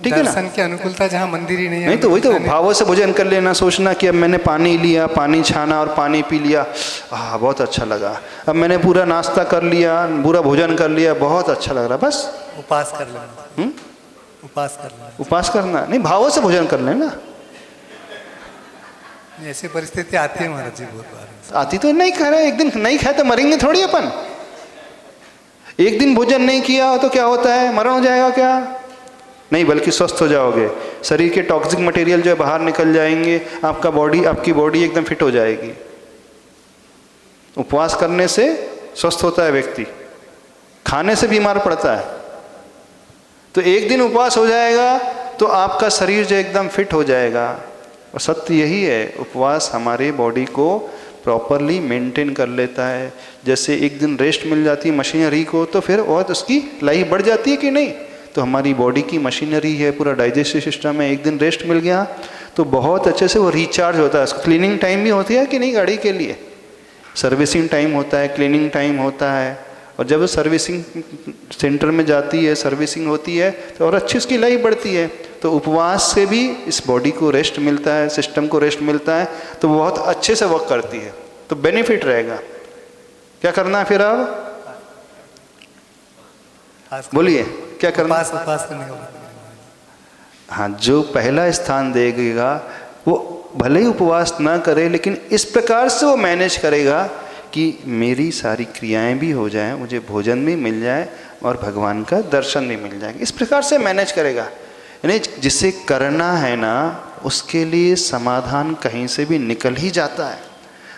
ठीक है ना।
दर्शन की अनुकूलता जहाँ मंदिर ही नहीं है,
नहीं तो वही तो, भावों से भोजन कर लेना। सोचना कि अब मैंने पानी लिया, पानी छाना और पानी पी लिया, बहुत अच्छा लगा। अब मैंने पूरा नाश्ता कर लिया, पूरा भोजन कर लिया, बहुत अच्छा लग रहा, बस
उपास कर लेना। उपास कर लेना,
उपास करना नहीं, भावों से भोजन कर लेना।
ऐसी परिस्थिति आती है महाराज जी बहुत बार।
आती तो नहीं कह रहे, एक दिन नहीं खाए तो मरेंगे थोड़ी अपन। एक दिन भोजन नहीं किया तो क्या होता है, मरण हो जाएगा क्या? नहीं, बल्कि स्वस्थ हो जाओगे। शरीर के टॉक्सिक मटेरियल जो है बाहर निकल जाएंगे, आपकी बॉडी एकदम फिट हो जाएगी। उपवास करने से स्वस्थ होता है व्यक्ति, खाने से बीमार पड़ता है। तो एक दिन उपवास हो जाएगा तो आपका शरीर जो एकदम फिट हो जाएगा। और सत्य यही है, उपवास हमारे बॉडी को प्रॉपरली मेंटेन कर लेता है। जैसे एक दिन रेस्ट मिल जाती है मशीनरी को, तो फिर और उसकी लाइफ बढ़ जाती है कि नहीं। तो हमारी बॉडी की मशीनरी है, पूरा डाइजेस्टिव सिस्टम है, एक दिन रेस्ट मिल गया तो बहुत अच्छे से वो रिचार्ज होता है। क्लीनिंग टाइम भी होती है कि नहीं, गाड़ी के लिए सर्विसिंग टाइम होता है, क्लीनिंग टाइम होता है। और जब सर्विसिंग सेंटर में जाती है, सर्विसिंग होती है, तो और अच्छी उसकी लाइफ बढ़ती है। तो उपवास से भी इस बॉडी को रेस्ट मिलता है, सिस्टम को रेस्ट मिलता है, तो बहुत अच्छे से वर्क करती है, तो बेनिफिट रहेगा। क्या करना है फिर अब बोलिए, क्या करना?
उपास करने का।
हाँ, जो पहला स्थान देगा वो भले ही उपवास ना करे, लेकिन इस प्रकार से वो मैनेज करेगा कि मेरी सारी क्रियाएं भी हो जाएं, मुझे भोजन भी मिल जाए और भगवान का दर्शन भी मिल जाएगा। इस प्रकार से मैनेज करेगा। यानी जिसे करना है ना, उसके लिए समाधान कहीं से भी निकल ही जाता है।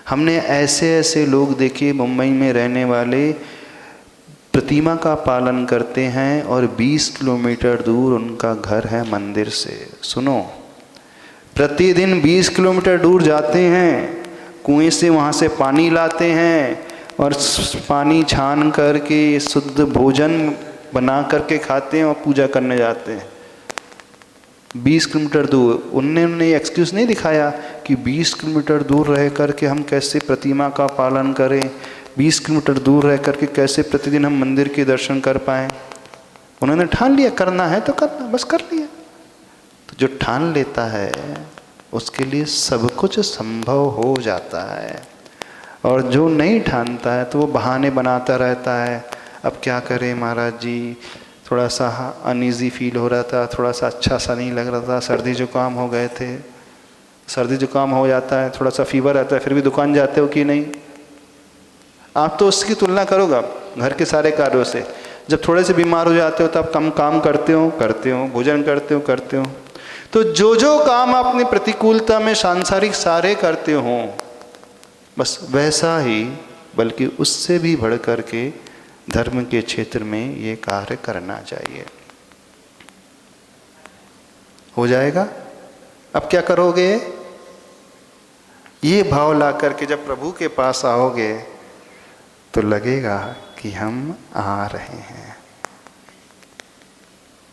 हमने ऐसे ऐसे लोग देखे, मुंबई में रहने वाले प्रतिमा का पालन करते हैं और 20 किलोमीटर दूर उनका घर है मंदिर से। सुनो, प्रतिदिन 20 किलोमीटर दूर जाते हैं, कुएं से वहाँ से पानी लाते हैं और पानी छान करके शुद्ध भोजन बना करके खाते हैं और पूजा करने जाते हैं। 20 किलोमीटर दूर। उन्होंने एक्सक्यूज़ नहीं दिखाया कि 20 किलोमीटर दूर रह करके हम कैसे प्रतिमा का पालन करें, 20 किलोमीटर दूर रह करके कैसे प्रतिदिन हम मंदिर के दर्शन कर पाएँ। उन्होंने ठान लिया करना है तो करना, बस कर लिया। तो जो ठान लेता है उसके लिए सब कुछ संभव हो जाता है, और जो नहीं ठानता है तो वो बहाने बनाता रहता है। अब क्या करें महाराज जी, थोड़ा सा अनईजी फील हो रहा था, थोड़ा सा अच्छा सा नहीं लग रहा था, सर्दी जुकाम हो गए थे। सर्दी जुकाम हो जाता है, थोड़ा सा फीवर आता है, फिर भी दुकान जाते हो कि नहीं? आप तो उसकी तुलना करोगा घर के सारे कार्यों से। जब थोड़े से बीमार हो जाते हो तो आप कम काम करते हो, भोजन करते हो। तो जो जो काम आपने प्रतिकूलता में सांसारिक सारे करते हो, बस वैसा ही बल्कि उससे भी बढ़ कर के धर्म के क्षेत्र में ये कार्य करना चाहिए। हो जाएगा। अब क्या करोगे? ये भाव ला करके जब प्रभु के पास आओगे तो लगेगा कि हम आ रहे हैं।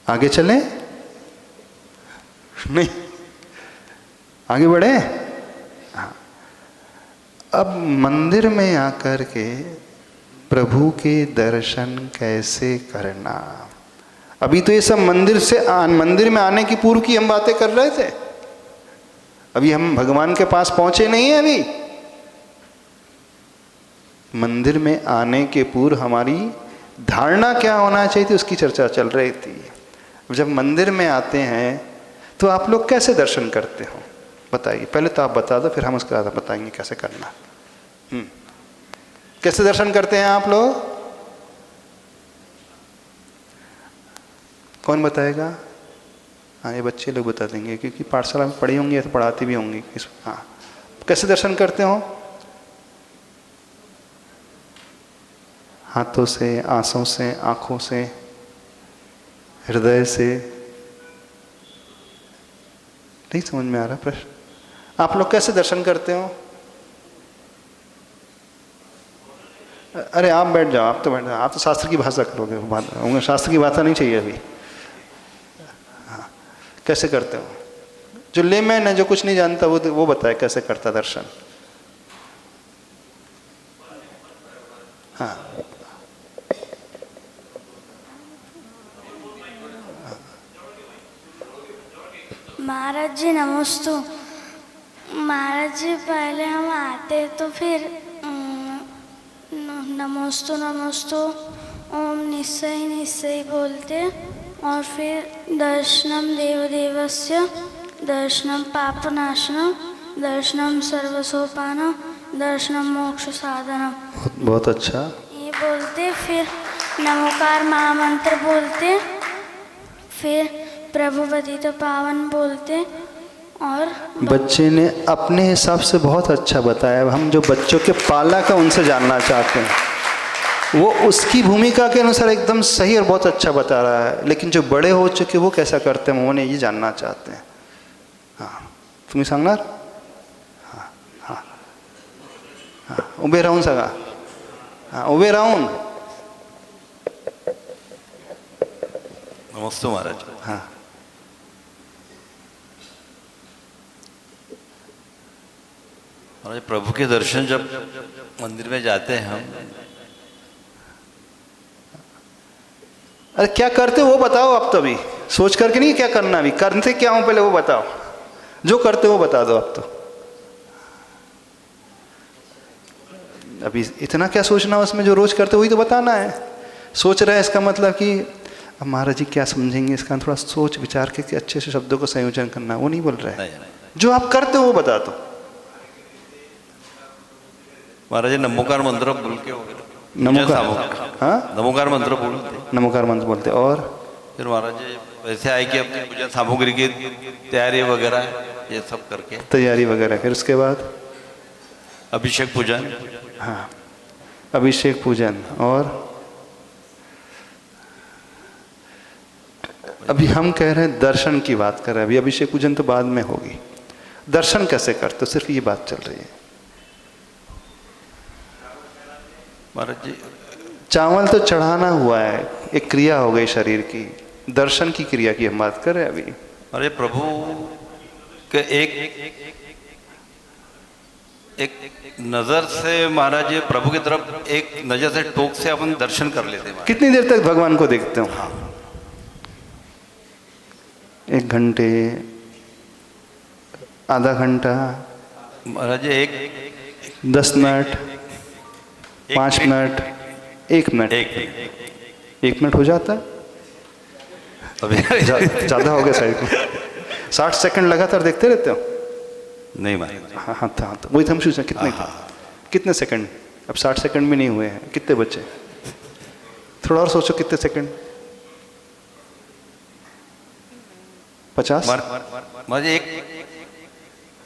आगे चलें? नहीं, आगे बढ़े। हाँ, अब मंदिर में आकर के प्रभु के दर्शन कैसे करना। अभी तो ये सब मंदिर में आने की पूर्व की हम बातें कर रहे थे। अभी हम भगवान के पास पहुंचे नहीं है। अभी मंदिर में आने के पूर्व हमारी धारणा क्या होना चाहिए थी, उसकी चर्चा चल रही थी। जब मंदिर में आते हैं तो आप लोग कैसे दर्शन करते हो बताइए। पहले तो आप बता दो, फिर हम उसके बाद बताएंगे कैसे करना। कैसे दर्शन करते हैं आप लोग? कौन बताएगा? हाँ, ये बच्चे लोग बता देंगे, क्योंकि पाठशाला में पढ़ी होंगी या तो पढ़ाती भी होंगी। हाँ, कैसे दर्शन करते हो? हाथों से, आंसों से, आँखों से, हृदय से? नहीं समझ में आ रहा प्रश्न? आप लोग कैसे दर्शन करते हो? अरे आप बैठ जाओ, आप तो बैठ जाओ, आप तो शास्त्र की भाषा करोगे, शास्त्र की भाषा नहीं चाहिए अभी। हाँ, कैसे करते हो? जो लेमैन है, जो कुछ नहीं जानता, वो बताए कैसे करता दर्शन। हाँ,
महाराज जी नमस्तु। महाराज जी पहले हम आते तो फिर नमस्तु नमस्तु ओम निश्चय निश्चय बोलते, और फिर दर्शनम देवदेवस्य, दर्शनम पापनाशनम, दर्शनम सर्वसोपानम, दर्शनम मोक्ष साधनम।
बहुत अच्छा।
ये बोलते, फिर नमोकार महामंत्र बोलते, फिर प्रभुपति तो पावन बोलते। और
बच्चे ने अपने हिसाब से बहुत अच्छा बताया। अब हम जो बच्चों के पालक हैं उनसे जानना चाहते हैं, वो उसकी भूमिका के अनुसार एकदम सही और बहुत अच्छा बता रहा है, लेकिन जो बड़े हो चुके वो कैसा करते हैं, उन्हें ये जानना चाहते हैं। हाँ, तुम्ही सांगणार? हाँ हाँ हाँ, उभे राहून सांगा। हाँ, उभे राहून।
नमस्ते महाराज।
हाँ,
महाराज प्रभु के दर्शन जब मंदिर में जाते हैं हम,
अरे क्या करते हो वो बताओ। अब तो भी सोच करके नहीं क्या करना, अभी करते क्या हूं पहले वो बताओ। जो करते हो वो बता दो। अब तो अभी इतना क्या सोचना उसमें, जो रोज करते हो वही तो बताना है। सोच रहे हैं इसका मतलब कि अब महाराज जी क्या समझेंगे इसका, थोड़ा सोच विचार के अच्छे से शब्दों को संयोजन करना, वो नहीं बोल रहे हैं। जो आप करते हो वो बता दो।
महाराज नमोकार मंत्र बोल के
नमोकार, हाँ,
नमोकार मंत्र बोलते,
नमोकार मंत्र बोलते। और
फिर महाराज जी वैसे आए कि अपनी पूजा सामग्री की तैयारी वगैरह ये सब करके,
तैयारी वगैरह, फिर उसके बाद
अभिषेक पूजन।
हाँ, अभिषेक पूजन। और अभी हम कह रहे हैं दर्शन की बात कर रहे हैं, अभी अभिषेक पूजन तो बाद में होगी। दर्शन कैसे करते हो, सिर्फ ये बात चल रही है।
महाराज जी
चावल तो चढ़ाना हुआ है, एक क्रिया हो गई शरीर की। दर्शन की क्रिया की हम बात कर रहे हैं अभी।
अरे प्रभु के एक नजर से महाराज जी प्रभु की तरफ एक नजर से टोक से अपन दर्शन कर लेते हैं।
कितनी देर तक भगवान को देखते हो? 1 घंटे, आधा घंटा,
महाराज जी
10 मिनट, 5 मिनट, 1 मिनट। 1 मिनट हो जाता है? ज़्यादा हो गया शायद। 60 सेकंड लगातार देखते रहते हो?
नहीं महाराज।
हाँ हाँ हाँ, तो वही तो हम सोचें कितने सेकंड। अब 60 सेकंड भी नहीं हुए हैं, कितने बचे? थोड़ा और सोचो, कितने सेकंड? 50?
महाराज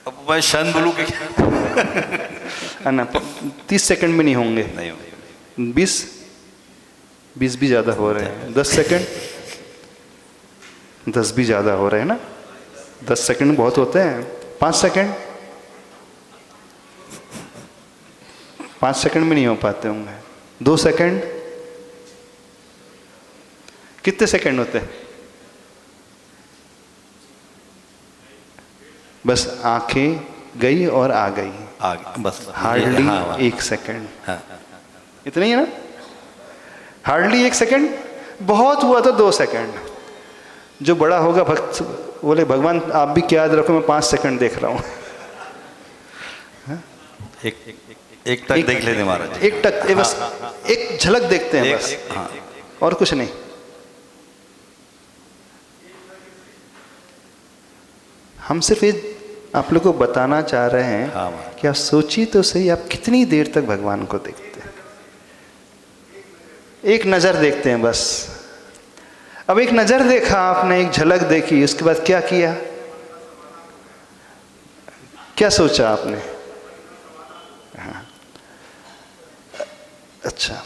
अब मैं शन बोलूँ कि
है ना, 30 सेकंड भी नहीं होंगे।
नहीं होंगे।
20 भी ज़्यादा हो रहे हैं। 10 सेकंड, 10 भी ज़्यादा हो रहे हैं ना। 10 सेकंड बहुत होते हैं। 5 सेकंड, 5 सेकंड भी नहीं हो पाते होंगे। 2 सेकंड, कितने सेकंड होते हैं? बस आंखें गई और आ गई,
बस
हार्डली 1 सेकंड। इतना ही है ना, हार्डली 1 सेकंड। बहुत हुआ तो 2 सेकंड। जो बड़ा होगा भक्त बोले भगवान आप भी क्या याद रखो, मैं 5 सेकंड देख रहा हूँ।
एक टक देख लेते महाराज।
एक टक, बस एक झलक देखते हैं बस, और कुछ नहीं। हम सिर्फ ये आप लोग को बताना चाह रहे हैं कि आप सोचिए तो सही, आप कितनी देर तक भगवान को देखते हैं। एक नज़र देखते हैं बस। अब एक नज़र देखा आपने, एक झलक देखी, उसके बाद क्या किया, क्या सोचा आपने? हाँ, अच्छा,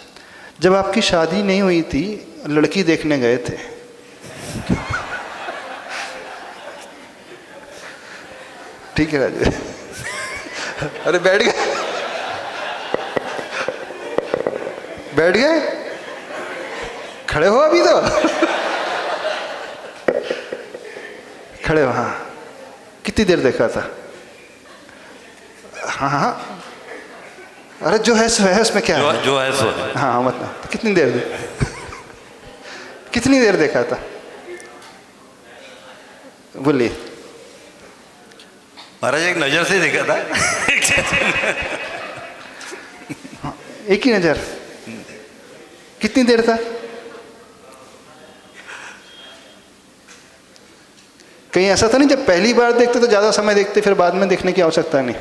जब आपकी शादी नहीं हुई थी, लड़की देखने गए थे, ठीक है राजू? अरे बैठ गए, बैठ गए, खड़े हो अभी तो, खड़े हो। हाँ, कितनी देर देखा था? हाँ हाँ, अरे जो है सो है, उसमें क्या है?
जो है सो है।
हाँ मतलब तो कितनी देर कितनी देर देखा था? बोलिए।
महाराज एक नज़र से देखा था।
एक ही नज़र, कितनी देर था? कहीं ऐसा था नहीं जब पहली बार देखते तो ज़्यादा समय देखते, फिर बाद में देखने की आवश्यकता नहीं?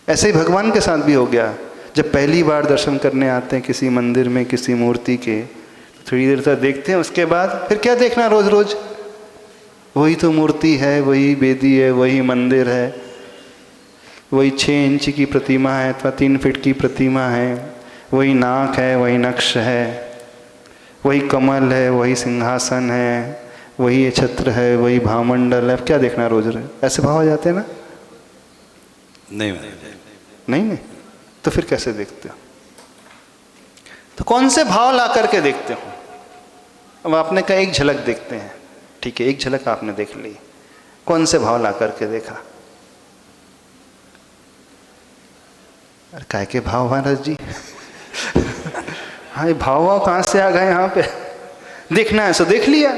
ऐसे ही भगवान के साथ भी हो गया। जब पहली बार दर्शन करने आते हैं किसी मंदिर में, किसी मूर्ति के, तो थोड़ी देर तक देखते हैं, उसके बाद फिर क्या देखना रोज रोज? वही तो मूर्ति है, वही वेदी है, वही मंदिर है, वही 6 इंच की प्रतिमा है अथवा 3 फीट की प्रतिमा है, वही नाक है, वही नक्श है, वही कमल है, वही सिंहासन है, वही छत्र है, वही भामंडल है। क्या देखना रोज रोज? ऐसे भाव आ जाते हैं ना? नहीं, तो फिर कैसे देखते हो? तो कौन से भाव ला करके देखते हो? अब आपने कहा एक झलक देखते हैं, ठीक है, एक झलक आपने देख ली, कौन से भाव ला करके देखा? अरे काय के भाव महाराज जी? हाँ, ये भाव कहाँ से आ गए यहाँ पे? देखना है सो देख लिया,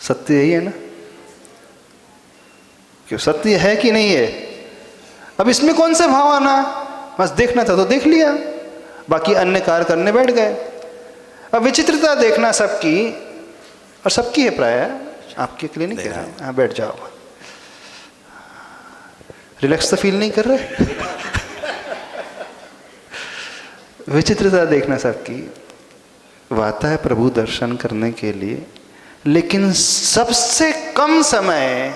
सत्य यही है ना? क्यों, सत्य है कि नहीं है? अब इसमें कौन से भाव आना? बस देखना था तो देख लिया, बाकी अन्य कार्य करने बैठ गए। अब विचित्रता देखना सबकी, और सबकी है प्राय, आपके लिए नहीं कह रहे हैं। हाँ, बैठ जाओ, रिलैक्स तो फील नहीं कर रहे? विचित्रता देखना सबकी, वो आता है प्रभु दर्शन करने के लिए, लेकिन सबसे कम समय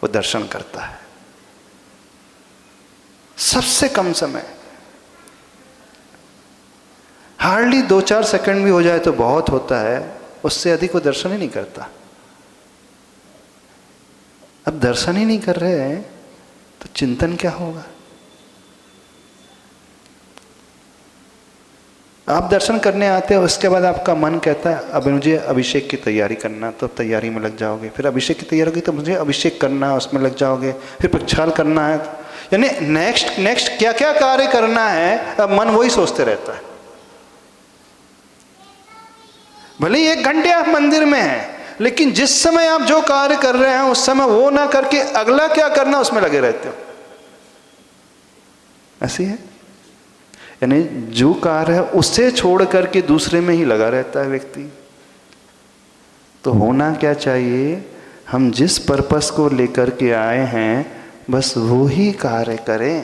वो दर्शन करता है, सबसे कम समय। हार्डली 2-4 सेकंड भी हो जाए तो बहुत होता है, उससे अधिक वो दर्शन ही नहीं करता। अब दर्शन ही नहीं कर रहे हैं तो चिंतन क्या होगा? आप दर्शन करने आते हो, उसके बाद आपका मन कहता है अब मुझे अभिषेक की तैयारी करना, तो तैयारी में लग जाओगे। फिर अभिषेक की तैयारी होगी तो मुझे अभिषेक करना है, उसमें लग जाओगे। फिर प्रक्षाल करना है, यानी नेक्स्ट क्या क्या कार्य करना है, अब मन वही सोचते रहता है। भले ही 1 घंटे आप मंदिर में हैं, लेकिन जिस समय आप जो कार्य कर रहे हैं उस समय वो ना करके अगला क्या करना उसमें लगे रहते हो। ऐसी है, यानी जो कार्य है उसे छोड़ करके दूसरे में ही लगा रहता है व्यक्ति। तो होना क्या चाहिए? हम जिस पर्पस को लेकर के आए हैं बस वो ही कार्य करें।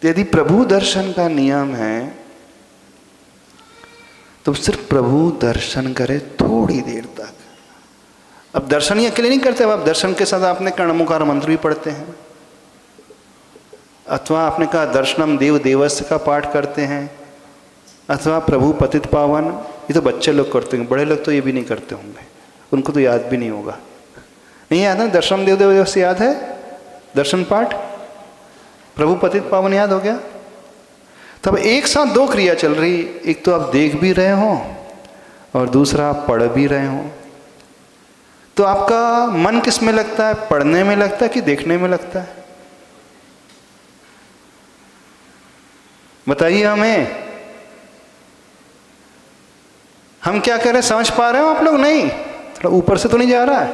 तो यदि प्रभु दर्शन का नियम है तो सिर्फ प्रभु दर्शन करें थोड़ी देर तक। अब दर्शन ही अकेले नहीं करते, अब आप दर्शन के साथ आपने कर्णमुकार मंत्र भी पढ़ते हैं, अथवा आपने कहा दर्शनम देव देवस्य का पाठ करते हैं, अथवा प्रभु पतित पावन। ये तो बच्चे लोग करते हैं, बड़े लोग तो ये भी नहीं करते होंगे, उनको तो याद भी नहीं होगा। नहीं याद है? दर्शनम देव देवस्य याद है? दर्शन पाठ, प्रभु पतित पावन याद हो गया? तब एक साथ 2 क्रिया चल रही, एक तो आप देख भी रहे हो और दूसरा आप पढ़ भी रहे हो। तो आपका मन किस में लगता है? पढ़ने में लगता है कि देखने में लगता है? बताइए हमें। हम क्या कह रहे हैं, समझ पा रहे हो आप लोग? नहीं, थोड़ा ऊपर से तो नहीं जा रहा है?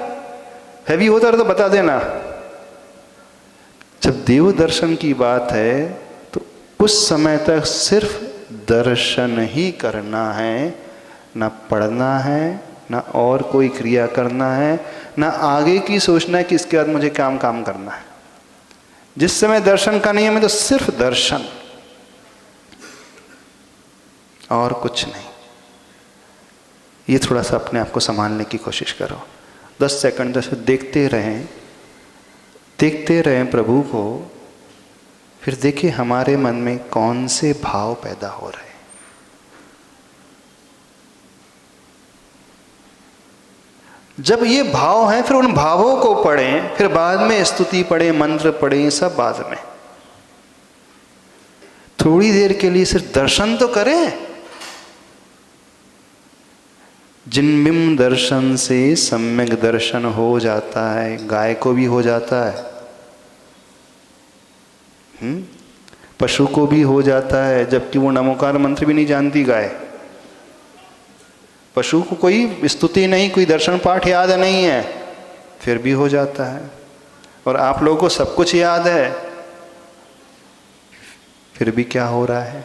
हैवी होता रहा तो बता देना। जब देव दर्शन की बात है तो कुछ समय तक सिर्फ दर्शन ही करना है, ना पढ़ना है, ना और कोई क्रिया करना है, ना आगे की सोचना है कि इसके बाद मुझे काम करना है। जिस समय दर्शन का नियम है तो सिर्फ दर्शन। और कुछ नहीं। ये थोड़ा सा अपने आप को संभालने की कोशिश करो। 10 सेकंड 10 देखते रहें प्रभु को। फिर देखिए हमारे मन में कौन से भाव पैदा हो रहे हैं। जब ये भाव हैं फिर उन भावों को पढ़ें, फिर बाद में स्तुति पढ़ें, मंत्र पढ़ें, सब बाद में। थोड़ी देर के लिए सिर्फ दर्शन तो करें। जिनबिम दर्शन से सम्यक दर्शन हो जाता है, गाय को भी हो जाता है, पशु को भी हो जाता है, जबकि वो नमोकार मंत्र भी नहीं जानती गाय। पशु को कोई स्तुति नहीं, कोई दर्शन पाठ याद नहीं है, फिर भी हो जाता है। और आप लोगों को सब कुछ याद है, फिर भी क्या हो रहा है?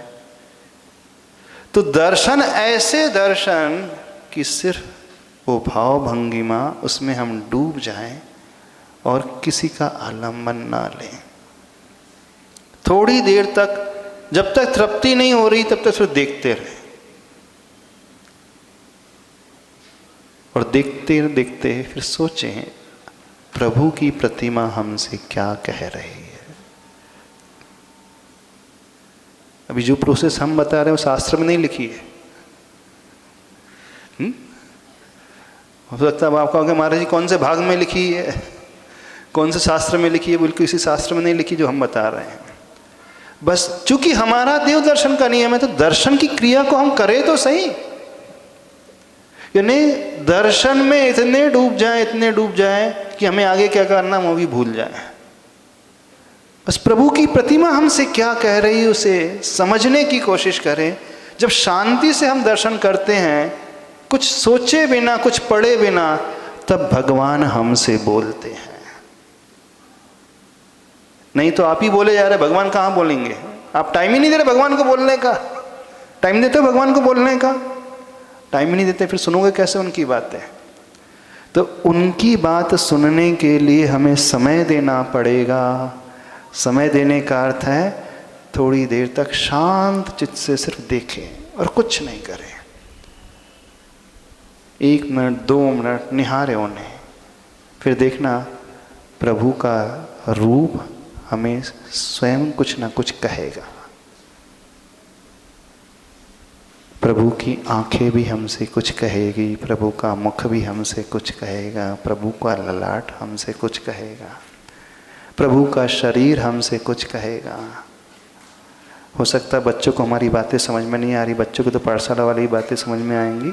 तो दर्शन ऐसे दर्शन कि सिर्फ वो भाव भंगिमा, उसमें हम डूब जाएं और किसी का आलम्बन ना लें। थोड़ी देर तक, जब तक तृप्ति नहीं हो रही तब तक सिर्फ देखते रहें। और देखते देखते फिर सोचें प्रभु की प्रतिमा हमसे क्या कह रही है। अभी जो प्रोसेस हम बता रहे हैं वो शास्त्र में नहीं लिखी है। हो सकता है आप कहोगे महाराज जी कौन से भाग में लिखी है, कौन से शास्त्र में लिखी है? बिल्कुल इसी शास्त्र में नहीं लिखी जो हम बता रहे हैं। बस चूंकि हमारा देव दर्शन का नियम है तो दर्शन की क्रिया को हम करें तो सही। यानी दर्शन में इतने डूब जाएं कि हमें आगे क्या करना वो भी भूल जाए। बस प्रभु की प्रतिमा हमसे क्या कह रही है उसे समझने की कोशिश करें। जब शांति से हम दर्शन करते हैं, कुछ सोचे बिना, कुछ पढ़े बिना, तब भगवान हमसे बोलते हैं। नहीं तो आप ही बोले जा रहे, भगवान कहाँ बोलेंगे? आप टाइम ही नहीं दे रहे भगवान को बोलने का। टाइम देते हो भगवान को बोलने का? टाइम ही नहीं देते, फिर सुनोगे कैसे उनकी बातें? तो उनकी बात सुनने के लिए हमें समय देना पड़ेगा। समय देने का अर्थ है थोड़ी देर तक शांत चित्त से सिर्फ देखें और कुछ नहीं करें। 1 मिनट 2 मिनट निहारे उन्हें, फिर देखना प्रभु का रूप हमें स्वयं कुछ ना कुछ कहेगा। प्रभु की आंखें भी हमसे कुछ कहेगी, प्रभु का मुख भी हमसे कुछ कहेगा, प्रभु का ललाट हमसे कुछ कहेगा, प्रभु का शरीर हमसे कुछ कहेगा। हो सकता है बच्चों को हमारी बातें समझ में नहीं आ रही, बच्चों को तो पाठशाला वाली बातें समझ में आएंगी,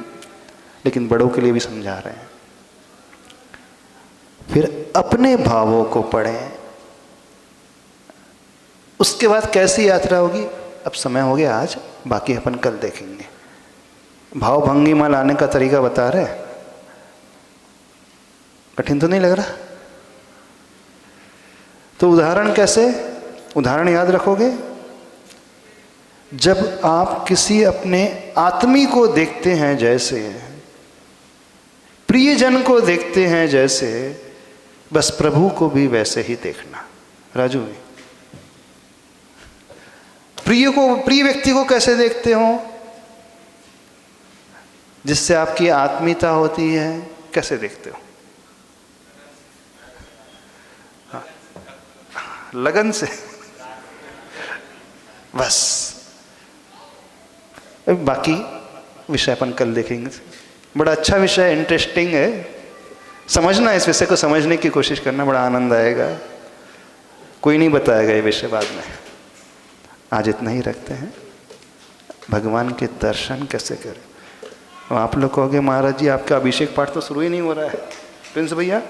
लेकिन बड़ों के लिए भी समझा रहे हैं। फिर अपने भावों को पढ़ें। उसके बाद कैसी यात्रा होगी अब समय हो गया आज, बाकी अपन कल देखेंगे। भाव भंगिमा लाने का तरीका बता रहे, कठिन तो नहीं लग रहा? तो उदाहरण कैसे? उदाहरण याद रखोगे, जब आप किसी अपने आत्मी को देखते हैं, जैसे प्रियजन को देखते हैं जैसे, बस प्रभु को भी वैसे ही देखना। राजू भी प्रिय व्यक्ति को कैसे देखते हो? जिससे आपकी आत्मीयता होती है, कैसे देखते हो? हाँ, लगन से। बस बाकी विषय अपन कल देखेंगे। बड़ा अच्छा विषय, इंटरेस्टिंग है, समझना, इस विषय को समझने की कोशिश करना, बड़ा आनंद आएगा। कोई नहीं बताएगा ये विषय बाद में। आज इतना ही रखते हैं। भगवान के दर्शन कैसे करें? तो आप लोग कहोगे महाराज जी आपका अभिषेक पाठ तो शुरू ही नहीं हो रहा है। प्रिंस भैया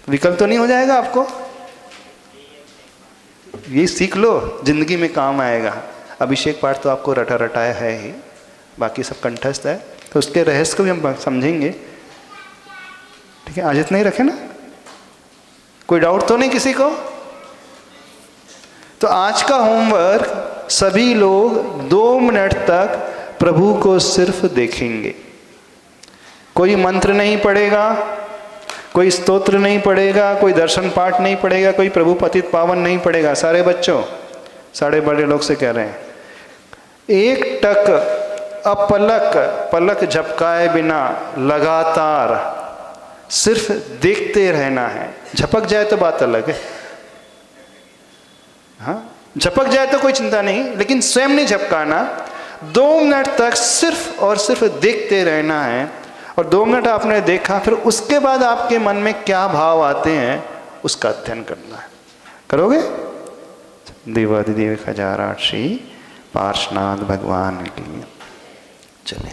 विकल्प तो नहीं हो जाएगा आपको? ये सीख लो, जिंदगी में काम आएगा। अभिषेक पाठ तो आपको रटा रटाया है ही, बाकी सब कंठस्थ है, तो उसके रहस्य को भी हम समझेंगे। ठीक है, आज इतना ही रखें ना? कोई डाउट तो नहीं किसी को? तो आज का होमवर्क, सभी लोग 2 मिनट तक प्रभु को सिर्फ देखेंगे। कोई मंत्र नहीं पढ़ेगा, कोई स्तोत्र नहीं पढ़ेगा, कोई दर्शन पाठ नहीं पढ़ेगा, कोई प्रभु पतित पावन नहीं पढ़ेगा। सारे बच्चों, सारे बड़े लोग से कह रहे हैं, एक टक अपलक पलक झपकाए बिना लगातार सिर्फ देखते रहना है। झपक जाए तो बात अलग है, हाँ झपक जाए तो कोई चिंता नहीं, लेकिन स्वयं नहीं झपकाना। 2 मिनट तक सिर्फ और सिर्फ देखते रहना है, और 2 मिनट आपने देखा, फिर उसके बाद आपके मन में क्या भाव आते हैं उसका अध्ययन करना है। करोगे? देवाधिदेव खजाराट श्री पार्श्वनाथ भगवान की चले।